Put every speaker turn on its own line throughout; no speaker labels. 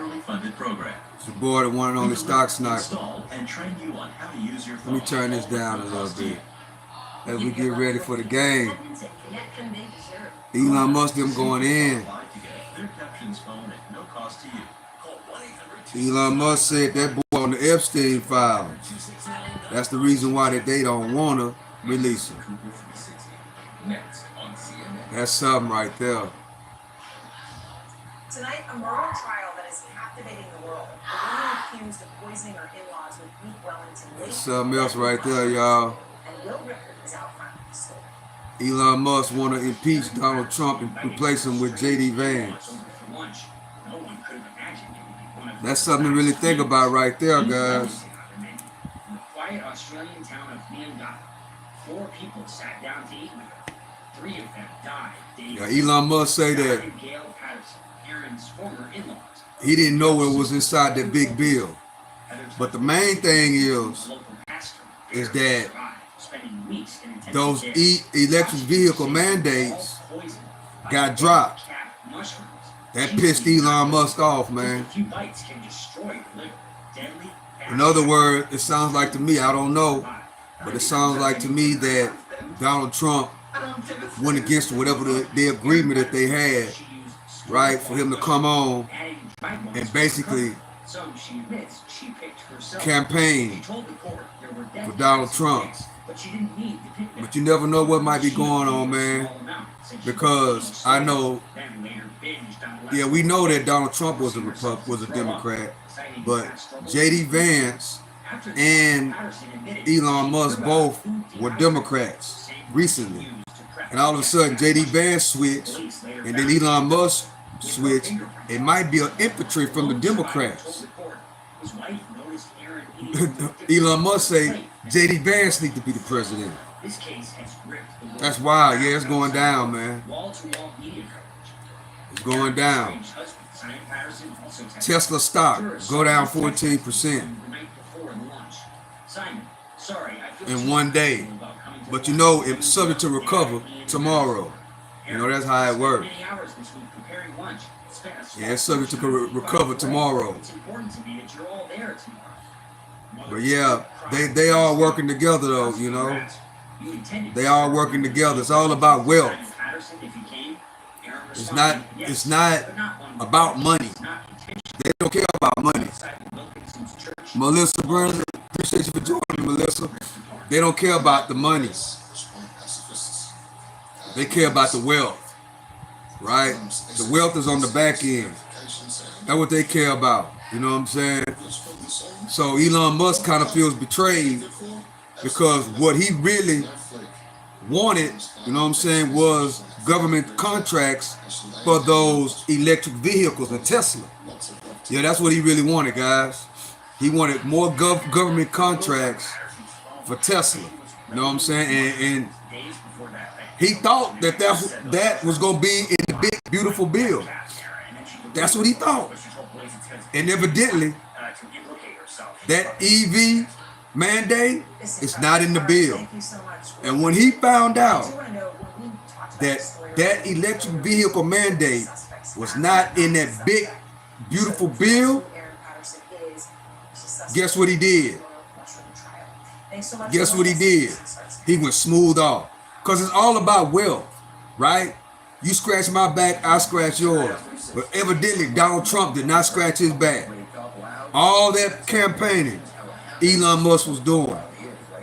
federally funded program.
It's your boy, the one and only Stock Sniper.
Install and train you on how to use your phone.
Let me turn this down a little bit as we get ready for the game. Elon Musk them going in. Elon Musk said that boy on the Epstein files. That's the reason why that they don't want to release him. That's something right there.
Tonight, a murder trial that is captivating the world. The woman accused of poisoning her in-laws with beef Wellington.
That's something else right there, y'all.
And Will Rickard is out front of the story.
Elon Musk want to impeach Donald Trump and replace him with J.D. Vance. That's something to really think about right there, guys.
In the quiet Australian town of Myanmar, 4 people sat down to eat with her. 3 of them died.
Yeah, Elon Musk say that he didn't know what was inside that big bill. But the main thing is that those electric vehicle mandates got dropped. That pissed Elon Musk off, man. In other words, it sounds like to me, I don't know, but it sounds like to me that Donald Trump went against whatever the agreement that they had, right, for him to come on and basically campaign for Donald Trump. But you never know what might be going on, man, because I know, yeah, we know that Donald Trump was a Democrat, but J.D. Vance and Elon Musk both were Democrats recently. And all of a sudden, J.D. Vance switched, and then Elon Musk switched. It might be an infantry from the Democrats. Elon Musk say J.D. Vance need to be the president. That's wild. Yeah, it's going down, man. It's going down. Tesla stock go down 14% in one day. But you know, it's subject to recover tomorrow. You know, that's how it works. Yeah, it's subject to recover tomorrow. But yeah, they all working together though, you know. They all working together. It's all about wealth. It's not about money. They don't care about money. Melissa Burns, appreciate you for joining me, Melissa. They don't care about the money. They care about the wealth, right? The wealth is on the back end. That's what they care about. You know what I'm saying? So Elon Musk kind of feels betrayed because what he really wanted, you know what I'm saying, was government contracts for those electric vehicles and Tesla. Yeah, that's what he really wanted, guys. He wanted more government contracts for Tesla. You know what I'm saying? And he thought that was going to be in the big, beautiful bill. That's what he thought. And evidently, that EV mandate is not in the bill. And when he found out that electric vehicle mandate was not in that big, beautiful bill, guess what he did? Guess what he did? He went smooth off. Because it's all about wealth, right? You scratch my back, I scratch yours. But evidently, Donald Trump did not scratch his back. All that campaigning Elon Musk was doing.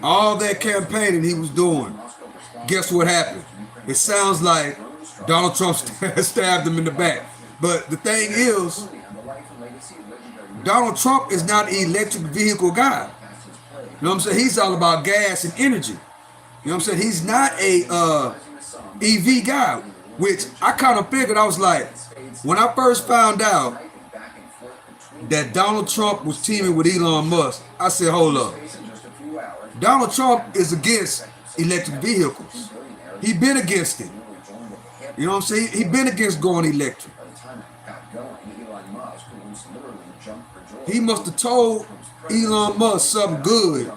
All that campaigning he was doing. Guess what happened? It sounds like Donald Trump stabbed him in the back. But the thing is, Donald Trump is not an electric vehicle guy. You know what I'm saying? He's all about gas and energy. You know what I'm saying? He's not a EV guy, which I kind of figured. I was like, when I first found out that Donald Trump was teaming with Elon Musk, I said, hold up. Donald Trump is against electric vehicles. He been against it. You know what I'm saying? He been against going electric. He must have told Elon Musk something good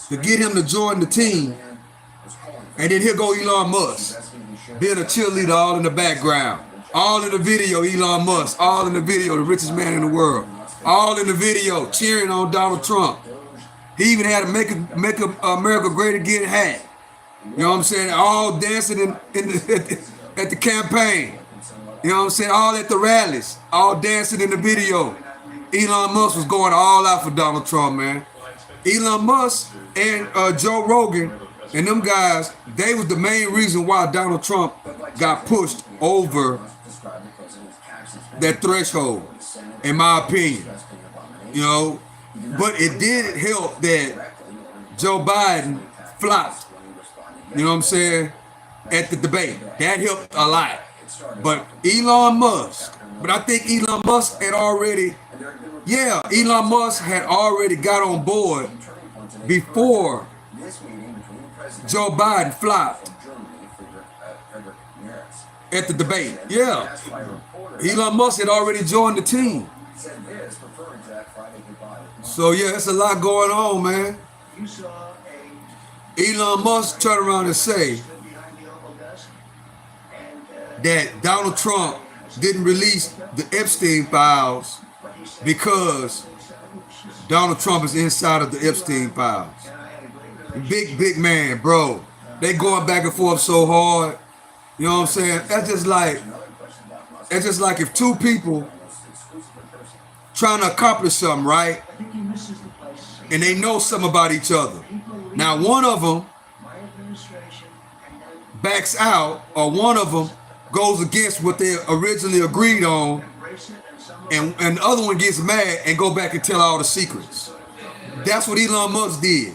to get him to join the team. And then here go Elon Musk, being a cheerleader all in the background. All in the video, Elon Musk. All in the video, the richest man in the world. All in the video, cheering on Donald Trump. He even had a Make America Great Again hat. You know what I'm saying? All dancing at the campaign. You know what I'm saying? All at the rallies. All dancing in the video. Elon Musk was going all out for Donald Trump, man. Elon Musk and Joe Rogan and them guys, they was the main reason why Donald Trump got pushed over that threshold, in my opinion. You know, but it did help that Joe Biden flopped, you know what I'm saying, at the debate. That helped a lot. But Elon Musk, but I think Elon Musk had already, Elon Musk had already got on board before Joe Biden flopped at the debate. Yeah. Elon Musk had already joined the team. So yeah, it's a lot going on, man. Elon Musk turned around and say that Donald Trump didn't release the Epstein files because Donald Trump is inside of the Epstein files. Big man, bro. They going back and forth so hard. You know what I'm saying? That's just like if two people trying to accomplish something, right? And they know something about each other. Now one of them backs out, or one of them goes against what they originally agreed on, and the other one gets mad and go back and tell all the secrets. That's what Elon Musk did.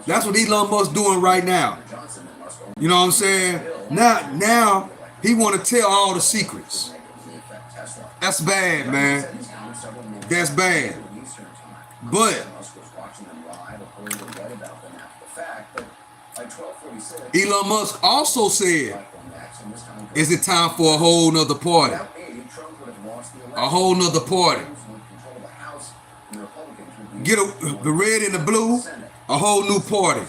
That's what Elon Musk doing right now. You know what I'm saying? Now he want to tell all the secrets. That's bad, man. That's bad. But Elon Musk also said, is it time for a whole nother party? A whole nother party. Get the red and the blue, a whole new party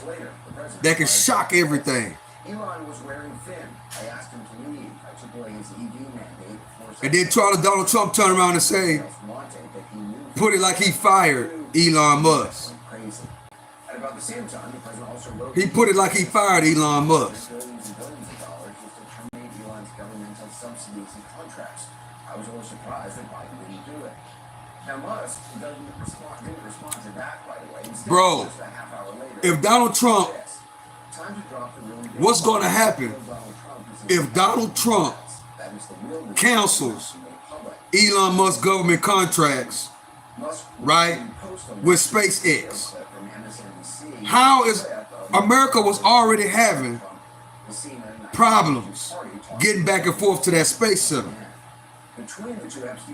that can shock everything.
Elon was wearing thin. I asked him to leave. I took away his EV mandate.
And then Donald Trump turned around and say, put it like he fired Elon Musk.
At about the same time, the president also wrote
He put it like he fired Elon Musk.
billions and billions of dollars just to terminate Elon's governmental subsidies and contracts. I was a little surprised that Biden didn't do it. Now Musk didn't respond to that, by the way. Instead,
Bro,
just a half hour later,
if Donald Trump,
time to drop the really big
what's going to
bomb.
happen if Donald Trump
That is the real reason
cancels
he made public.
Elon Musk government contracts,
Musk
right,
post on
with SpaceX?
from MSNBC.
How is America was already having problems getting back and forth to that space center?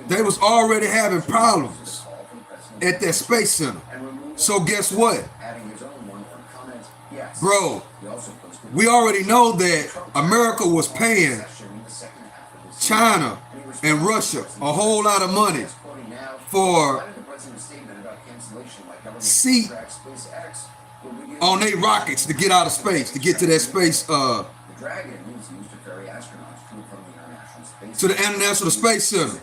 They was already having problems at that space center. So guess what? Bro, we already know that America was paying China and Russia a whole lot of money for seat on their rockets to get out of space, to get to that space, to the International Space Center.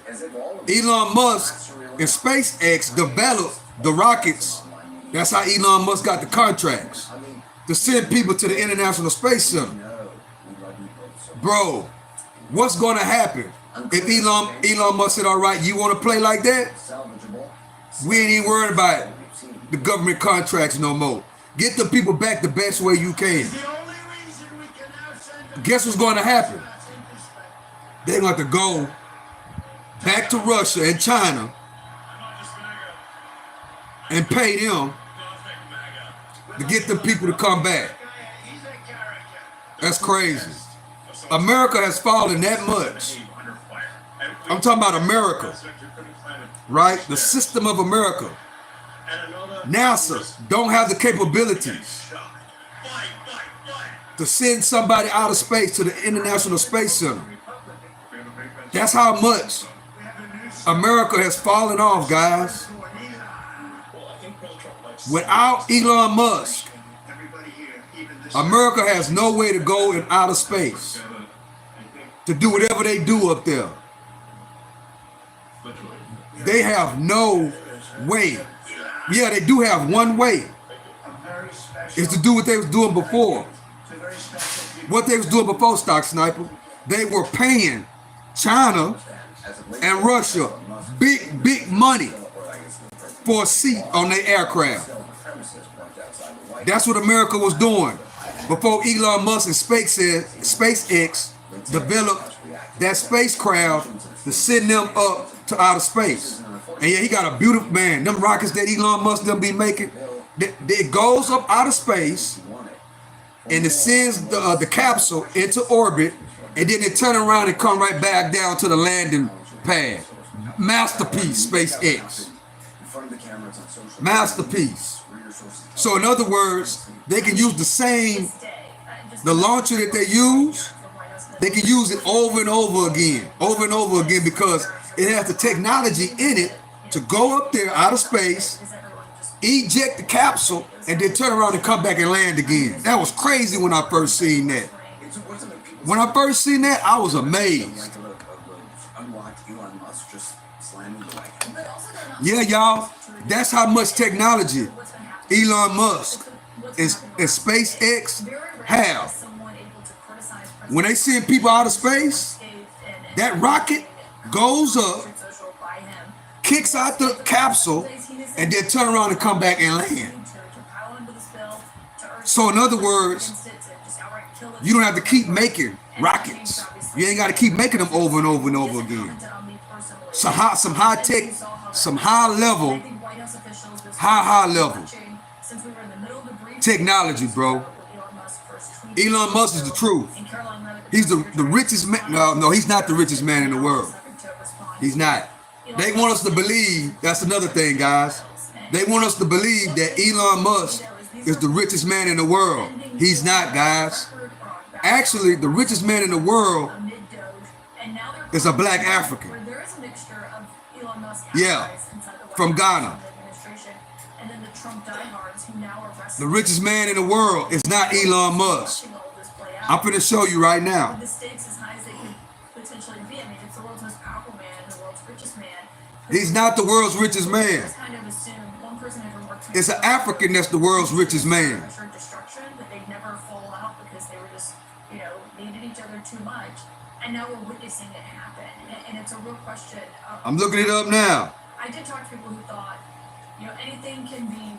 Elon Musk and SpaceX developed the rockets. That's how Elon Musk got the contracts to send people to the International Space Center. Bro, what's going to happen if Elon Musk said, all right, you want to play like that? We ain't even worried about the government contracts no more. Get the people back the best way you can. Guess what's going to happen? They're going to go back to Russia and China and pay them to get the people to come back. That's crazy. America has fallen that much. I'm talking about America, right? The system of America. NASA don't have the capabilities to send somebody out of space to the International Space Center. That's how much America has fallen off, guys. Without Elon Musk, America has no way to go in outer space. to do whatever they do up there. They have no way. Yeah, they do have one way. It's to do what they was doing before. What they was doing before, Stock Sniper. They were paying China and Russia big money for a seat on their aircraft. That's what America was doing before Elon Musk and SpaceX developed that spacecraft to send them up to outer space. And yeah, he got a beautiful, man, them rockets that Elon Musk them be making, it goes up out of space and it sends the capsule into orbit, and then it turn around and come right back down to the landing pad. Masterpiece, SpaceX. Masterpiece. So in other words, they can use the launcher that they use, they can use it over and over again, because it has the technology in it to go up there out of space, eject the capsule, and then turn around and come back and land again. That was crazy when I first seen that. When I first seen that, I was amazed. Yeah, y'all, that's how much technology Elon Musk and SpaceX have. When they send people out of space, that rocket goes up, kicks out the capsule, and then turn around and come back and land. So in other words, you don't have to keep making rockets. You ain't got to keep making them over and over and over again. Some high tech, some high level technology, bro. Elon Musk is the truth. He's the richest man. No, he's not the richest man in the world. He's not. They want us to believe, that's another thing, guys. They want us to believe that Elon Musk is the richest man in the world. He's not, guys. Actually, the richest man in the world is a black African. Yeah, from Ghana. The richest man in the world is not Elon Musk. I'm going to show you right now. He's not the world's richest man. It's an African that's the world's richest man. I'm looking it up now.
I did talk to people who thought, anything can be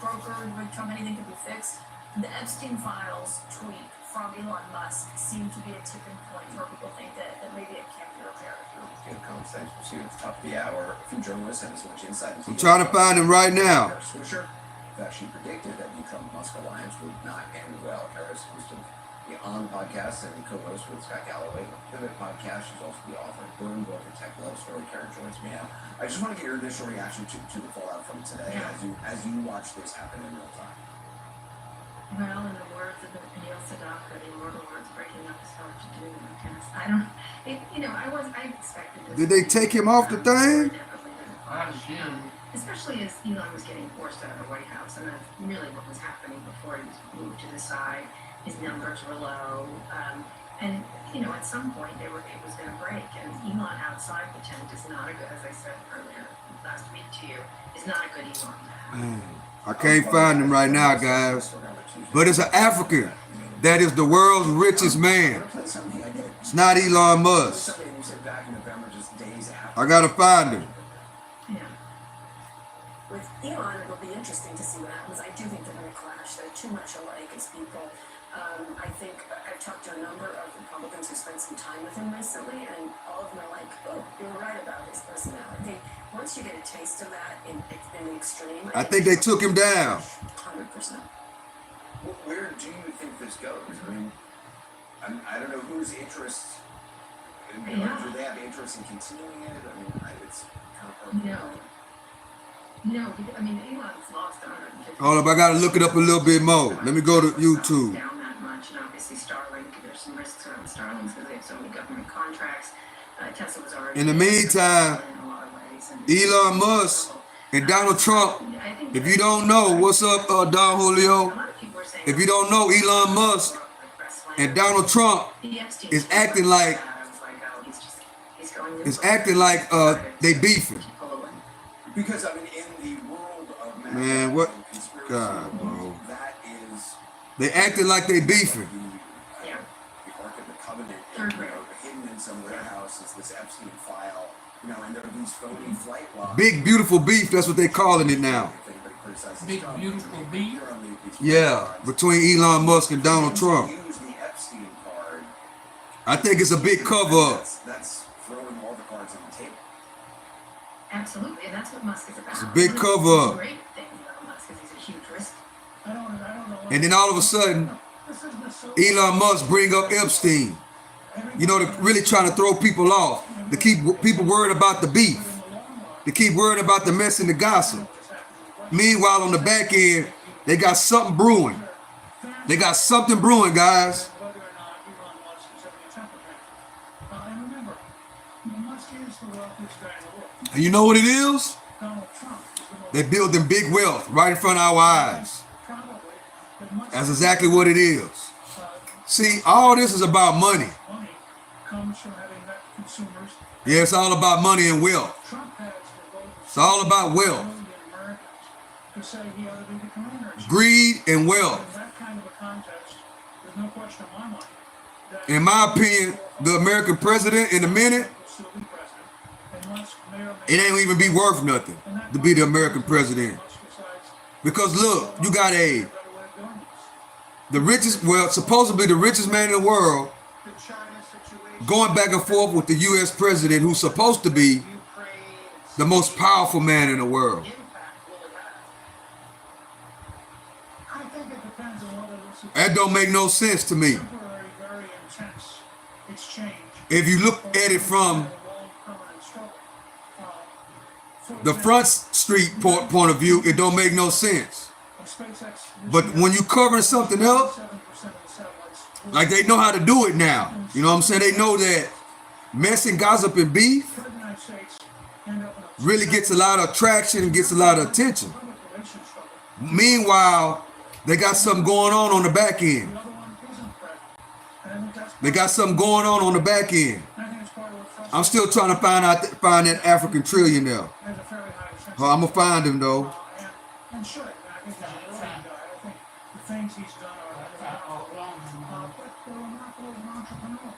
brokered with Trump, anything can be fixed. The Epstein files tweet from Elon Musk seemed to be a tipping point where people think that maybe it can't be repaired.
Good conversation. Proceed at the top of the hour. A few journalists have as much insight into
I'm trying to find him right now.
Swisher actually predicted that the Trump-Musk alliance would not end well. Harris, host of the On podcast and co-host with Scott Galloway, the Pivot podcast. She's also the author of Book and Tech Love Story. Karen joins me now. I just want to get your initial reaction to the fallout from today as you watch this happen in real time.
Well, in the words of Neil Sedaka, the immortal words, breaking up is hard to do. I expected this.
Did they take him off the thing?
Especially as Elon was getting forced out of the White House, and that's really what was happening before he was moved to the side. His numbers were low, and at some point it was going to break. And Elon outside the tent is not a good, as I said earlier last week to you, is not a good Elon.
I can't find him right now, guys. But it's an African that is the world's richest man. It's not Elon Musk. I gotta find him.
With Elon, it'll be interesting to see what happens. I do think they're going to clash. They're too much alike as people. I think I've talked to a number of Republicans who spent some time with him recently, and all of them are like, "Oh, you were right about his personality." Once you get a taste of that in the extreme,
I think they took him down.
100%.
Where do you think this goes? I mean, I don't know whose interest. Do they have interest in continuing it? I mean, it's kind of hard.
No, Elon's lost 150.
Hold up, I gotta look it up a little bit more. Let me go to YouTube.
Down that much, and obviously Starlink, there's some risks around Starlink because they have so many government contracts. Tesla was already.
In the meantime, Elon Musk and Donald Trump. If you don't know, what's up, Don Julio? If you don't know, Elon Musk and Donald Trump is acting like
drawing new
is
programs
acting like
started
they
to
beefing.
pull away.
Because I mean, in the world of
Man, what?
and conspiracy,
God, bro.
that is
They acting like they beefing.
Yeah.
The Ark of the Covenant,
Third
you
grade.
know, hidden in some warehouse is this Epstein file, you know, and there are these phony flight logs.
Big beautiful beef. That's what they calling it now.
If anybody criticizes
Big
Trump,
beautiful beef?
you're on these
Yeah,
flight logs.
between Elon Musk and Donald
If
Trump.
you use the Epstein card,
I think it's a big cover up.
that's throwing all the cards on the table.
Absolutely, and that's what Musk is about.
It's a big
One of
cover
the
up.
great things about Musk is he's a huge risk.
I don't know.
And then all of a sudden, Elon Musk bring up Epstein. You know, they're really trying to throw people off. To keep people worried about the beef. To keep worried about the mess and the gossip. Meanwhile, on the back end, they got something brewing. They got something brewing, guys.
Whether or not Elon Musk is having a temper tantrum. And remember, Musk is the wealthiest guy in the world.
And you know what it is?
Donald Trump is the most
They're building big wealth right in front of our eyes.
probably, but Musk
That's exactly what it is. See, all this is about money.
money comes from having met consumers.
Yeah, it's all about money and wealth.
Trump has the vote of
It's all about
1
wealth,
million Americans to say he ought to be the commander.
greed, and
In
wealth.
that kind of a context, there's no question in my mind that
In my opinion, the American president in a minute,
will still be president, and Musk may or
it
may
ain't even be worth nothing to be the American president.
Musk decides
Because look, you got
a
a
better way of doing this.
the richest, well, supposedly the richest man in the world,
The China situation,
going back and forth with the U.S. president, who's supposed to be
Ukraine,
the most powerful man in the world.
impact will it have? I think it depends on whether this is
That don't make no sense to me.
temporary, very intense exchange.
If you look at it from
a long permanent struggle. For
the
example,
front street point of view, it don't make no sense.
SpaceX,
But when you covering something up,
7% of the satellites
like they know how to do it now. You know what I'm saying? They know that messing gossip and beef
for the United States end up in a
really gets a lot of traction and gets a lot of attention.
public relations struggle.
Meanwhile, they got something going on the back end.
The other one isn't threatened. And I think that's
They got something going on the back end.
I think it's part of what frustrates
I'm still trying to find that African trillionaire.
has a fairly high sense.
Oh, I'm gonna find him though.
And should. And I think he's a brilliant guy. I think the things he's done are phenomenal. But they're remarkable as an entrepreneur.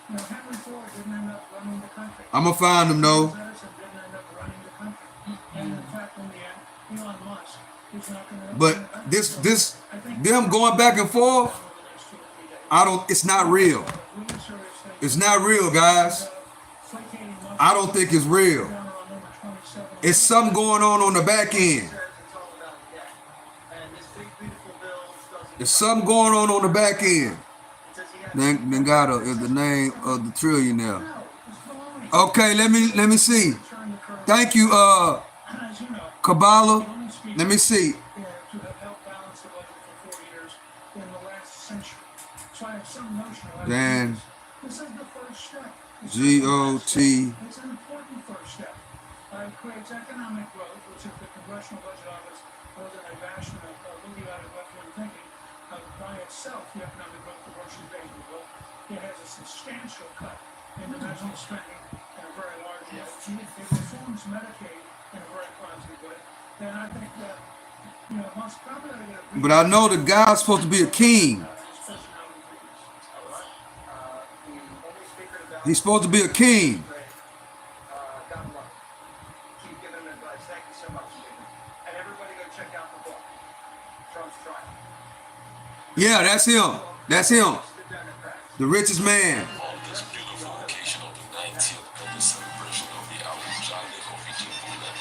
You know, Henry Ford didn't end up running the country.
I'm gonna find him though.
Thomas Edison didn't end up running the country. And in fact, in the end, Elon Musk is not going to.
But them going back and forth, it's not real. It's not real, guys. I don't think it's real. It's something going on the back end. There's something going on the back end. Then got the name of the trillionaire. Okay, let me see. Thank you, Kabbalah. Let me see.
To have helped balance the budget for 4 years in the last century. So I have some notion of
Dan
this is the first step.
G-O-T.
It's an important first step. It creates economic growth, which if the Congressional Budget Office wasn't a bastion of idiotic left-wing thinking, by itself, the economic growth of Russia's banking bill, it has a substantial cut in domestic spending in a very large way. It reforms Medicaid in a very positive way. Then I think that, Musk probably ought to get a
But I know the guy's supposed to be a king. He's supposed to be a king.
Keep giving him advice. Thank you so much, Stephen. And everybody go check out the book, Trump's Trial.
Yeah, that's him. That's him.
The Democrats.
The richest man.
On this beautiful occasion of the 19th of the celebration of the Al-Mujahid of Ethiopia.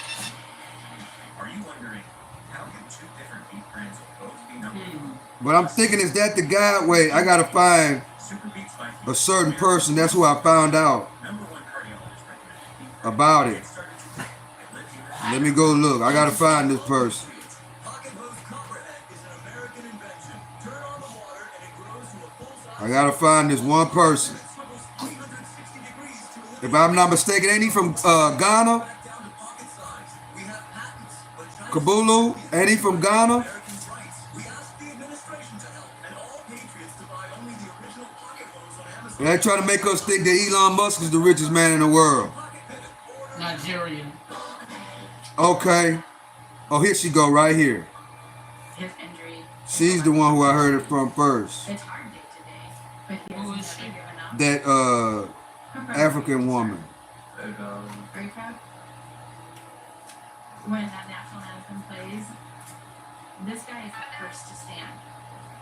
Are you wondering how can two different beef brands both be number one?
But I'm thinking, is that the guy? Wait, I gotta find
Super Beats by
a certain person. That's who I found out
number one cardiologist recommended.
about it.
Get started today at Live
Let me go look. I gotta find this person.
Pocket hose copperhead is an American invention. Turn on the water and it grows to a full size.
I gotta find this one person.
It swivels 360 degrees to eliminate
If I'm not mistaken, ain't he from Ghana?
back down to pocket size. We have patents, but China's
Kabulu? Ain't he from Ghana?
Americans' rights. We asked the administration to help, and all patriots to buy only the original pocket hose on Amazon.
They trying to make us think that Elon Musk is the richest man in the world.
Nigerian.
Okay. Oh, here she go right here.
His injury.
She's the one who I heard it from first.
It's hard day today, but he
Who
has
is
never
she?
given up.
That African woman.
Are you proud? When that national anthem plays, this guy is the first to stand.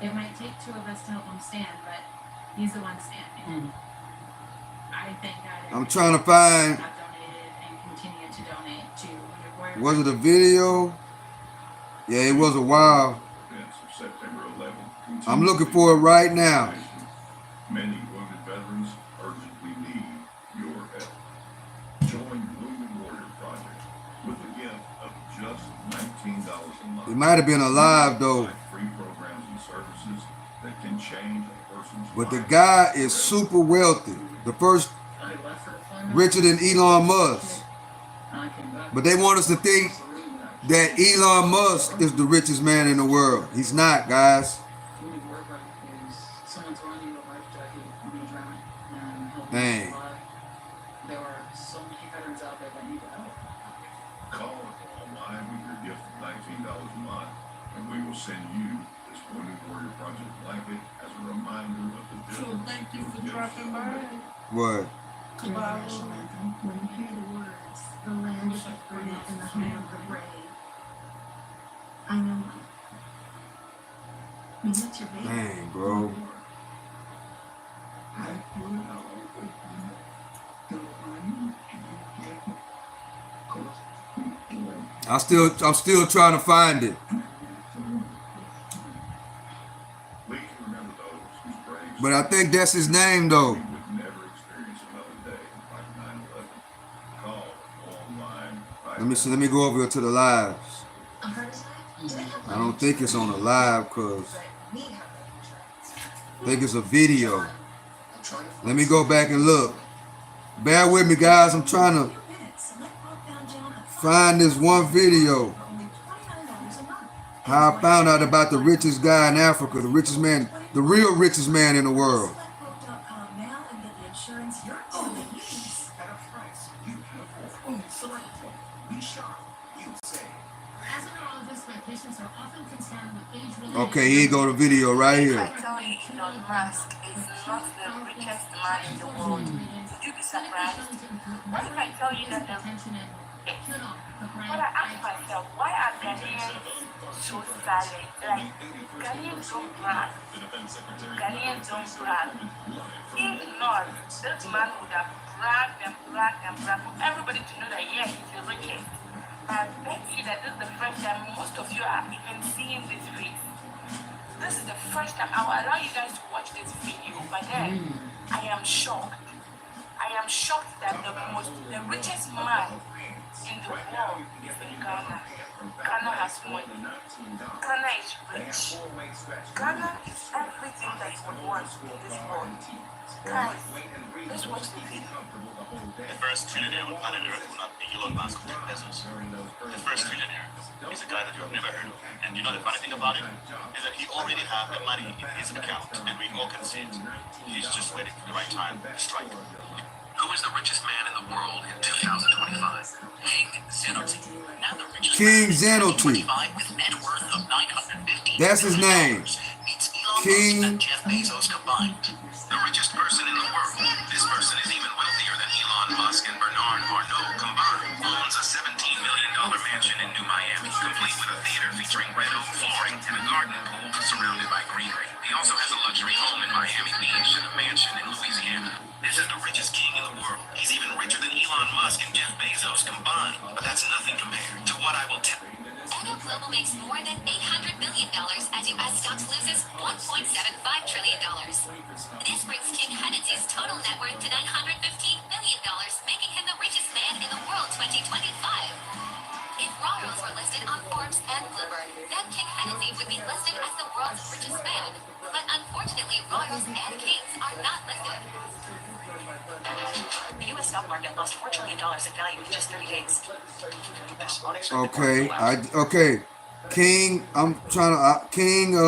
It might take two of us to help him stand, but he's the one standing. I thank God.
I'm trying to find.
Have donated and continue to donate to Wounded Warrior.
Was it a video? Yeah, it was a while.
Events of September 11th.
I'm looking for it right now.
Many wounded veterans urgently need your help. Join the Wounded Warrior Project with a gift of just $19 a month.
It might have been alive though.
Free programs and services that can change a person's
But the
life.
guy is super wealthy. The first richer than Elon Musk. But they want us to think that Elon Musk is the richest man in the world. He's not, guys. Dang.
There are so many veterans out there that need help.
Call online with your gift of $19 a month, and we will send you this Wounded Warrior Project blanket as a reminder of the difference.
Thank you for dropping by.
What?
When you hear the words, the land is the free and the home of the brave. I know. I mean, that's your baby.
Dang, bro. I'm still trying to find it.
We can remember those whose braves
But I think that's his name though.
would never experience another day like 9/11. Call online.
Let me see. Let me go over to the lives.
A heart attack? Do they have
I don't think it's on the live because I think it's a video. Let me go back and look. Bear with me, guys. I'm trying to find this one video. How I found out about the richest guy in Africa, the richest man, the real richest man in the world. Okay, here you go the video right
If I
here.
tell you Elon Musk is not the richest man in the world, would you be surprised? What if I tell you that but I ask myself, why are Ghanaians so silent? Like, Ghanaians don't brag. Ghanaians don't brag. If not, this man would have bragged and bragged and bragged for everybody to know that, yes, he's the richest. I bet you that this is the first time most of you are even seeing this face. This is the first time. I will allow you guys to watch this video, but then I am shocked. I am shocked that the richest man in the world is in Ghana. Ghana has money. Ghana is rich. Ghana is everything that you would want in this world. Guys, let's watch the video.
The first trillionaire on planet Earth will not be Elon Musk or Jeff Bezos. The first trillionaire is a guy that you have never heard of. And you know the funny thing about it is that he already has the money in his account, and we all can see it. He's just waiting for the right time to strike. Who is the richest man in the world in 2025? King Zenotti. Now the richest
King
man in
Zenotti.
2025 with net worth of $950
That's his name.
Meets Elon
King-
Musk and Jeff Bezos combined. The richest person in the world. This person is even wealthier than Elon Musk and Bernard Arnault combined. Owns a $17 million mansion in New Miami, complete with a theater featuring red oak flooring and a garden pool surrounded by greenery. He also has a luxury home in Miami Beach and a mansion in Louisiana. This is the richest king in the world. He's even richer than Elon Musk and Jeff Bezos combined. But that's nothing compared to what I will tell you.
Odo Global makes more than $800 million as U.S. stocks loses $1.75 trillion. This brings King Hennessy's total net worth to $915 million, making him the richest man in the world 2025. If Royals were listed on Forbes and Bloomberg, then King Hennessy would be listed as the world's richest man. But unfortunately, Royals and Kings are not listed. The U.S. stock market lost $4 trillion in value in just 30 days.
Okay, okay. King, I'm trying to King.
If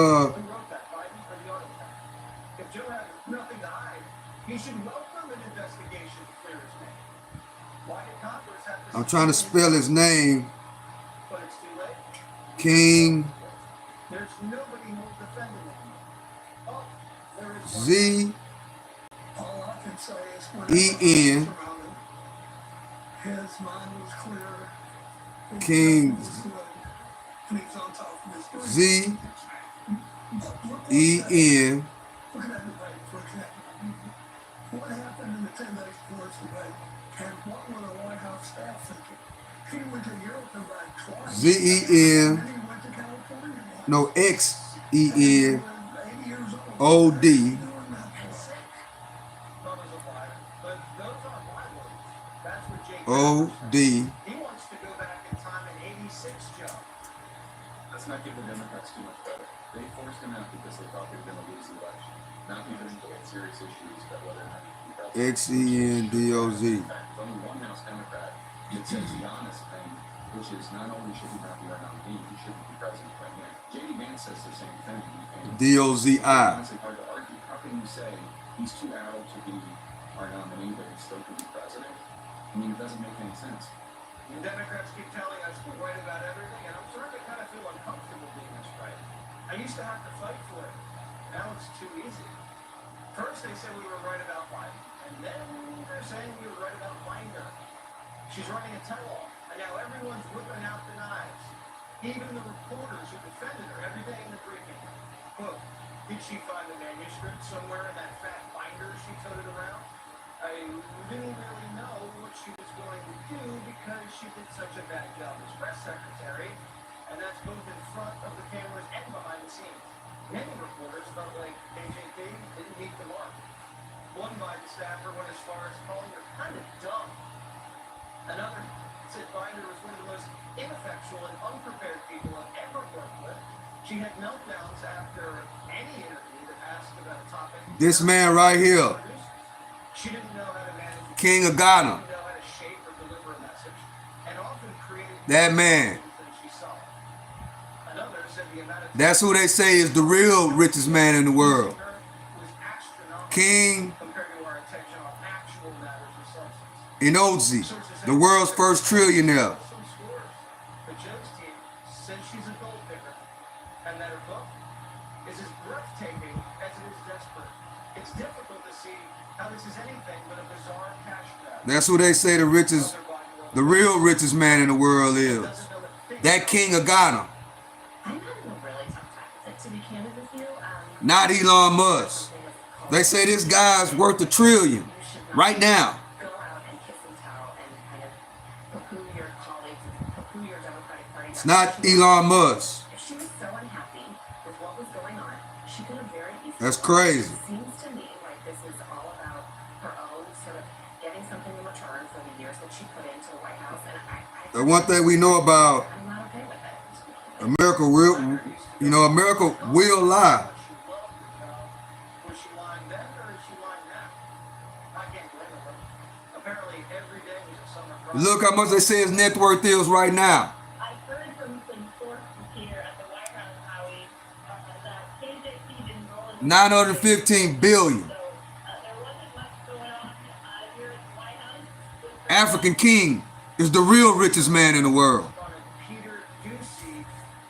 Joe has nothing to hide, he should welcome an investigation to clear his name. Why did Congress have to
I'm trying to spell his name.
But it's too late.
King
There's nobody more defending him. Oh, there is one.
Z
All I can say is when
E N
his mind was clear. His
King
was good, and he's on top of his game.
Z
Look
E N
at that debate, for example. What happened in the 10 days before his debate? And what were the White House staff thinking? He went to Europe and back twice.
Z E N
And he went to California once.
no X E
And he
N
was 80 years old.
O D
Doing that for. Not as a liar, but those aren't my words. That's what Jake
O D.
He wants to go back in time in 86, Joe.
Let's not give the Democrats too much credit. They forced him out because they thought they were going to lose the election. Not even into serious issues about whether or not he could be president.
X E N D O Z.
In fact, there's only one House Democrat that says the honest thing, which is not only should he not be our nominee, he shouldn't be president right now. J.D. Vance says the same thing. And
D O Z
it's
I.
honestly hard to argue. How can you say he's too adult to be our nominee, but he still can be president? I mean, it doesn't make any sense.
The Democrats keep telling us we're right about everything, and I'm starting to kind of feel uncomfortable being this right. I used to have to fight for it. Now it's too easy. First they said we were right about Biden, and then they're saying we were right about Binder. She's running a tell-all, and now everyone's whipping out the knives. Even the reporters who defended her every day in the briefing. Quote, did she find the manuscript somewhere in that fat binder she toted around? I didn't really know what she was going to do because she did such a bad job as press secretary, and that's both in front of the cameras and behind the scenes. Many reporters felt like KJP didn't meet the mark. One Biden staffer went as far as calling her kind of dumb. Another said Binder was one of the most ineffectual and unprepared people I've ever worked with. She had meltdowns after any interview that asked about a topic.
This man right here,
She didn't know how to manage.
King of Ghana.
She didn't know how to shape or deliver a message, and often created
That man.
than she saw. Another said the amount of
That's who they say is the real richest man in the world.
was astronomical
King
compared to our attention on actual matters of substance.
Inozi, the world's first trillionaire.
Some scores. The Jones team says she's a gold digger, and that her book is as breathtaking as it is desperate. It's difficult to see how this is anything but a bizarre cash grab.
That's who they say the richest, the real richest man in the world is. That King of Ghana.
I'm having a really tough time with it, to be candid with you.
Not Elon Musk. They say this guy's worth $1 trillion right now.
Go out and kiss and tell and kind of poo-poo your colleagues, poo-poo your Democratic Party.
It's not Elon Musk.
If she was so unhappy with what was going on, she could have very easily.
That's crazy.
It seems to me like this is all about her own sort of getting something in return for the years that she put into the White House, and
The one thing we know about
I'm not okay with it.
America will, America will lie.
Was she lying then or is she lying now? I can't blame her. Apparently every day was a summer project.
Look how much they say his net worth is right now.
I heard from some sources here at the White House, Howie, that KJP didn't roll in
915 billion.
so there wasn't much going on here at the White House.
African King is the real richest man in the world.
Peter Ducey,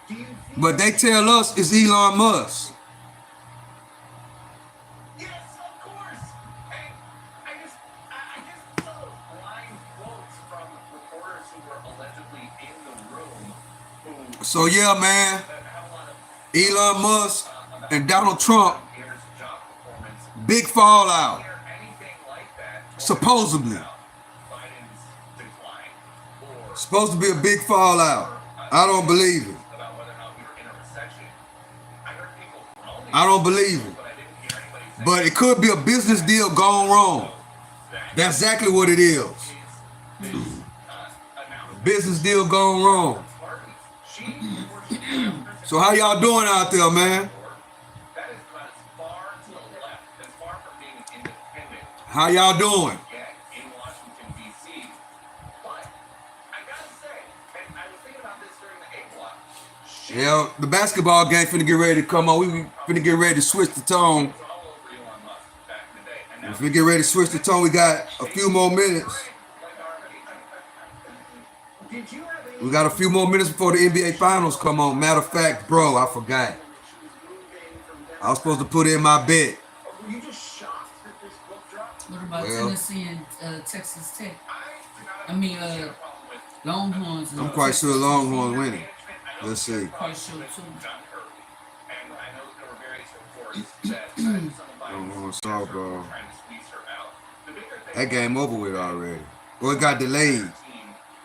do you feel
But they tell us it's Elon Musk.
Yes, of course. Hey, I just saw lying quotes from reporters who were allegedly in the room who
So yeah, man,
have a lot of
Elon Musk and Donald Trump,
years job performance.
big fallout,
Hear anything like that
supposedly.
Biden's decline or
Supposed to be a big fallout. I don't believe it.
about whether or not we were in a recession. I heard people groaning,
I don't believe it.
but I didn't hear anybody say
But it could be a business deal gone wrong. That's exactly what it is. Business deal gone wrong. So how y'all doing out there, man?
that is about as far to the left, as far from being independent
How y'all doing?
yet in Washington, D.C. But I gotta say, and I was thinking about this during the A block,
Yeah, the basketball game finna get ready to come on. We finna get ready to switch the tone.
was all over Elon Musk back in the day. And
We
now
finna get ready to switch the tone. We got a few more minutes.
like already,
We got a few more minutes before the NBA Finals come on. Matter of fact, bro, I forgot. I was supposed to put in my bet.
Were you just shocked that this book dropped?
What about
Well,
Tennessee and Texas Tech? I mean, Longhorns. And
I'm quite sure Longhorns winning. Let's see.
Quite sure too.
And I know there were various reports that some of
Longhorns softball.
trying to squeeze her out. The bigger thing
That game over with already. Well, it got delayed.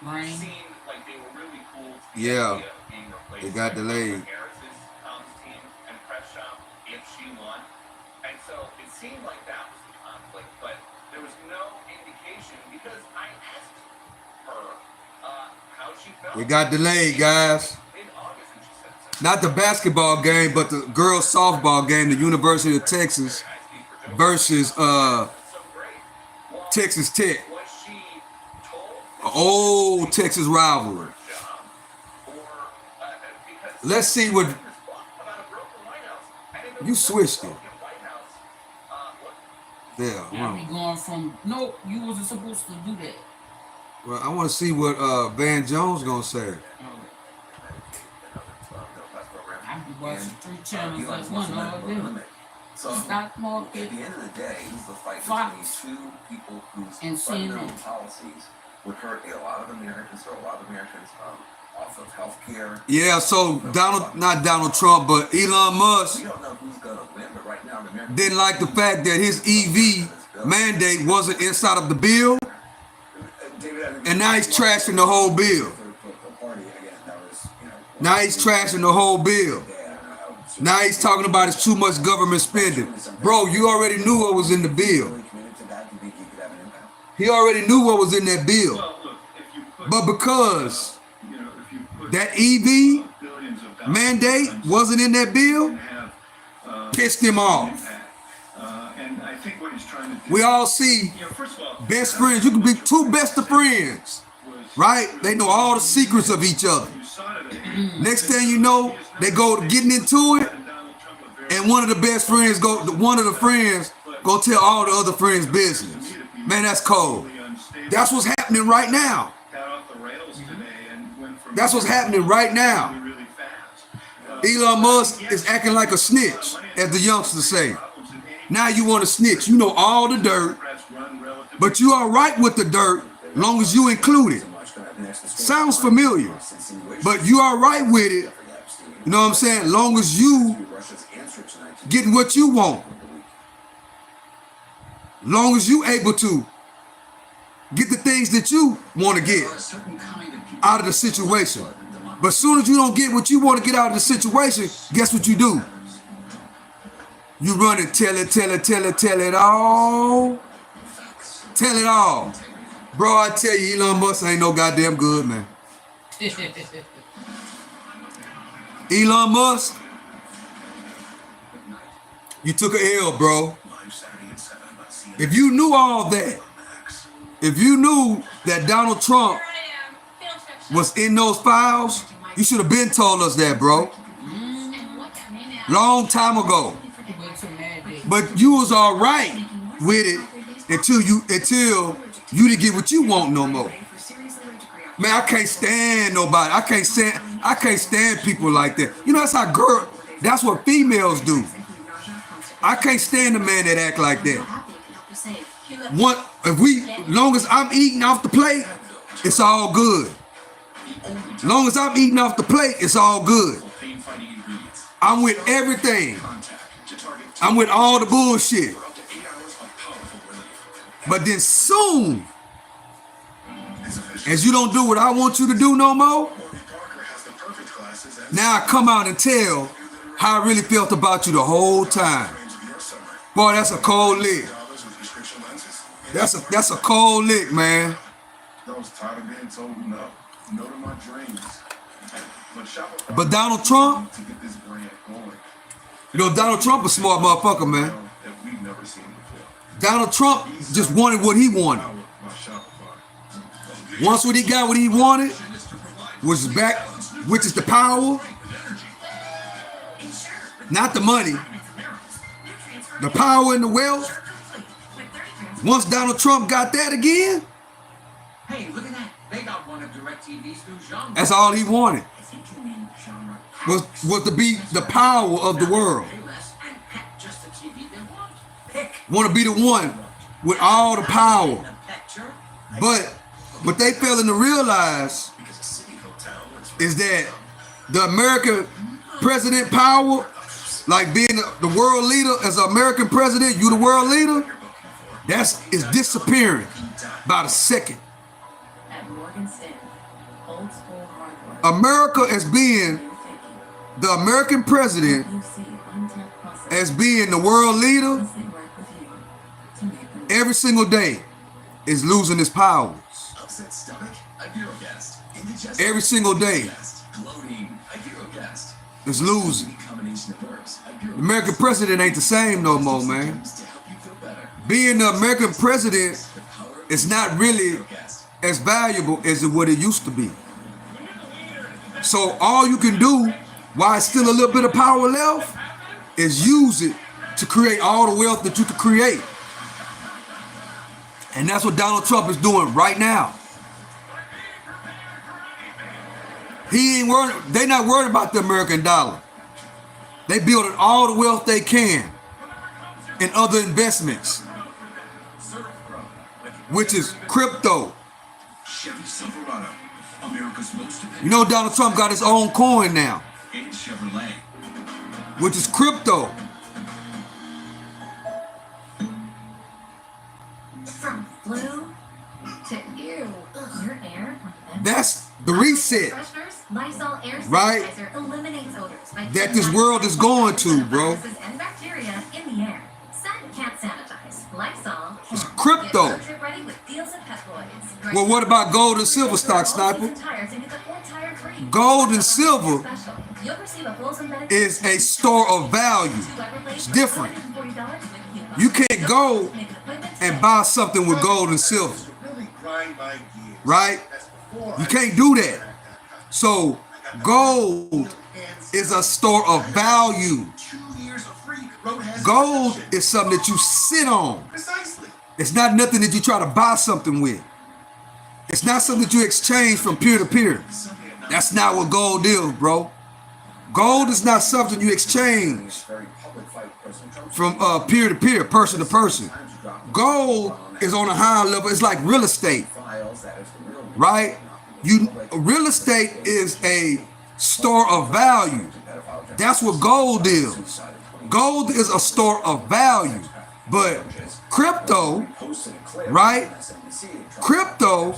Rain.
seemed like they were really cool to the
Yeah.
idea of being replaced
It got
by
delayed.
Harris's team and press shop if she won. And so it seemed like that was the conflict, but there was no indication because I asked her how she felt.
It got delayed, guys.
In August, and she said so.
Not the basketball game, but the girls softball game, the University of Texas versus Texas Tech.
Was she told
An old Texas rivalry.
or because
Let's see what
about a broken White House? And
you switched it.
White House, what
Yeah.
Now we going from no, you wasn't supposed to do that.
Well, I want to see what Van Jones gonna say.
I've been watching 3 channels like one all day.
So
Stock
at
market.
the end of the day, it's the fight
Fox
between two people whose
and
fundamental
CNN.
policies would hurt a lot of Americans, or a lot of Americans off of health care.
Yeah, so not Donald Trump, but Elon Musk
We don't know who's going to win, but right now, the Americans
didn't like the fact that his EV mandate wasn't inside of the bill, and now he's trashing the whole bill. Now he's trashing the whole bill. Now he's talking about it's too much government spending. Bro, you already knew what was in the bill. He already knew what was in that bill.
Well, look, if you put,
But because
you know, if you put
that EV
billions of dollars
mandate wasn't in that bill,
and have
pissed him off.
impact, and I think what he's trying to do.
We all see
You know, first of all,
best friends. You can be two best of friends, right? They know all the secrets of each other.
you saw today,
Next thing you know, they go getting into it,
Donald Trump a very
and one of the best friends one of the friends go tell all the other friends business. Man, that's cold.
unstable.
That's what's happening right now.
Got off the rails today and went from
That's what's happening right now.
really, really fast.
Elon Musk is acting like a snitch, as the youngsters say. Now you want to snitch. You know all the dirt, but you are right with the dirt long as you include it. Sounds familiar, but you are right with it. You know what I'm saying? Long as you getting what you want. Long as you able to get the things that you want to get out of the situation. But as soon as you don't get what you want to get out of the situation, guess what you do? You run and tell it all. Tell it all. Bro, I tell you, Elon Musk ain't no goddamn good, man. Elon Musk, you took a L, bro. If you knew all that, if you knew that Donald Trump was in those files, you should have been told us that, bro. Long time ago. But you was all right with it until you didn't get what you want no more. Man, I can't stand nobody. I can't stand people like that. You know, that's what females do. I can't stand a man that act like that. Long as I'm eating off the plate, it's all good. Long as I'm eating off the plate, it's all good. I'm with everything. I'm with all the bullshit. But then soon, as you don't do what I want you to do no more, now I come out and tell how I really felt about you the whole time. Boy, that's a cold lick. That's a cold lick, man.
I was tired of being told no. No to my dreams.
But Donald Trump,
To get this brand going.
you know, Donald Trump a smart motherfucker, man.
That we've never seen before.
Donald Trump just wanted what he wanted.
My Shopify.
Once he got what he wanted, which is the power, not the money, the power and the wealth. Once Donald Trump got that again,
Hey, look at that. They got one of DirecTV's
That's all he wanted. Was to be the power of the world. Want to be the one with all the power. But what they failing to realize is that the American president power, like being the world leader as an American president, you the world leader, is disappearing by the second. America as being the American president, as being the world leader, every single day is losing its powers. Every single day is losing. The American president ain't the same no more, man. Being the American president is not really as valuable as what it used to be. So all you can do while it's still a little bit of power left is use it to create all the wealth that you can create. And that's what Donald Trump is doing right now. He ain't worried, they not worried about the American dollar. They building all the wealth they can in other investments, which is crypto. You know Donald Trump got his own coin now, which is crypto.
From flu to ew, your air.
That's the reset, right? That this world is going to, bro.
And bacteria in the air. Sun can't sanitize. Lysol
It's crypto. Well, what about gold and silver stock, Sniper? Gold and silver is a store of value. It's different. You can't go and buy something with gold and silver, right? You can't do that. So gold is a store of value. Gold is something that you sit on. It's not nothing that you try to buy something with. It's not something that you exchange from peer to peer. That's not what gold is, bro. Gold is not something you exchange from peer to peer, person to person. Gold is on a higher level. It's like real estate, right? Real estate is a store of value. That's what gold is. Gold is a store of value. But crypto, right? Crypto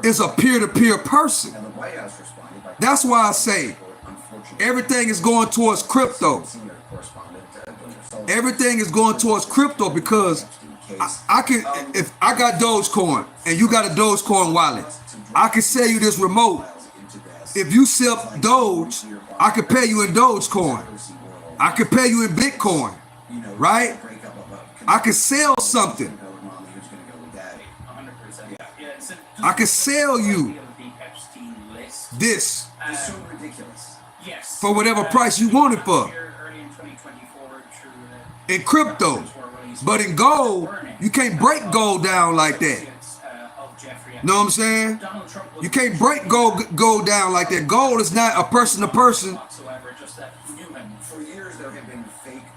is a peer-to-peer person. That's why I say everything is going towards crypto. Everything is going towards crypto because I can, if I got Dogecoin and you got a Dogecoin wallet, I can sell you this remote. If you sell Doge, I can pay you in Dogecoin. I can pay you in Bitcoin, right? I can sell something. I can sell you this for whatever price you want it for. In crypto. But in gold, you can't break gold down like that. Know what I'm saying? You can't break gold down like that. Gold is not a person to person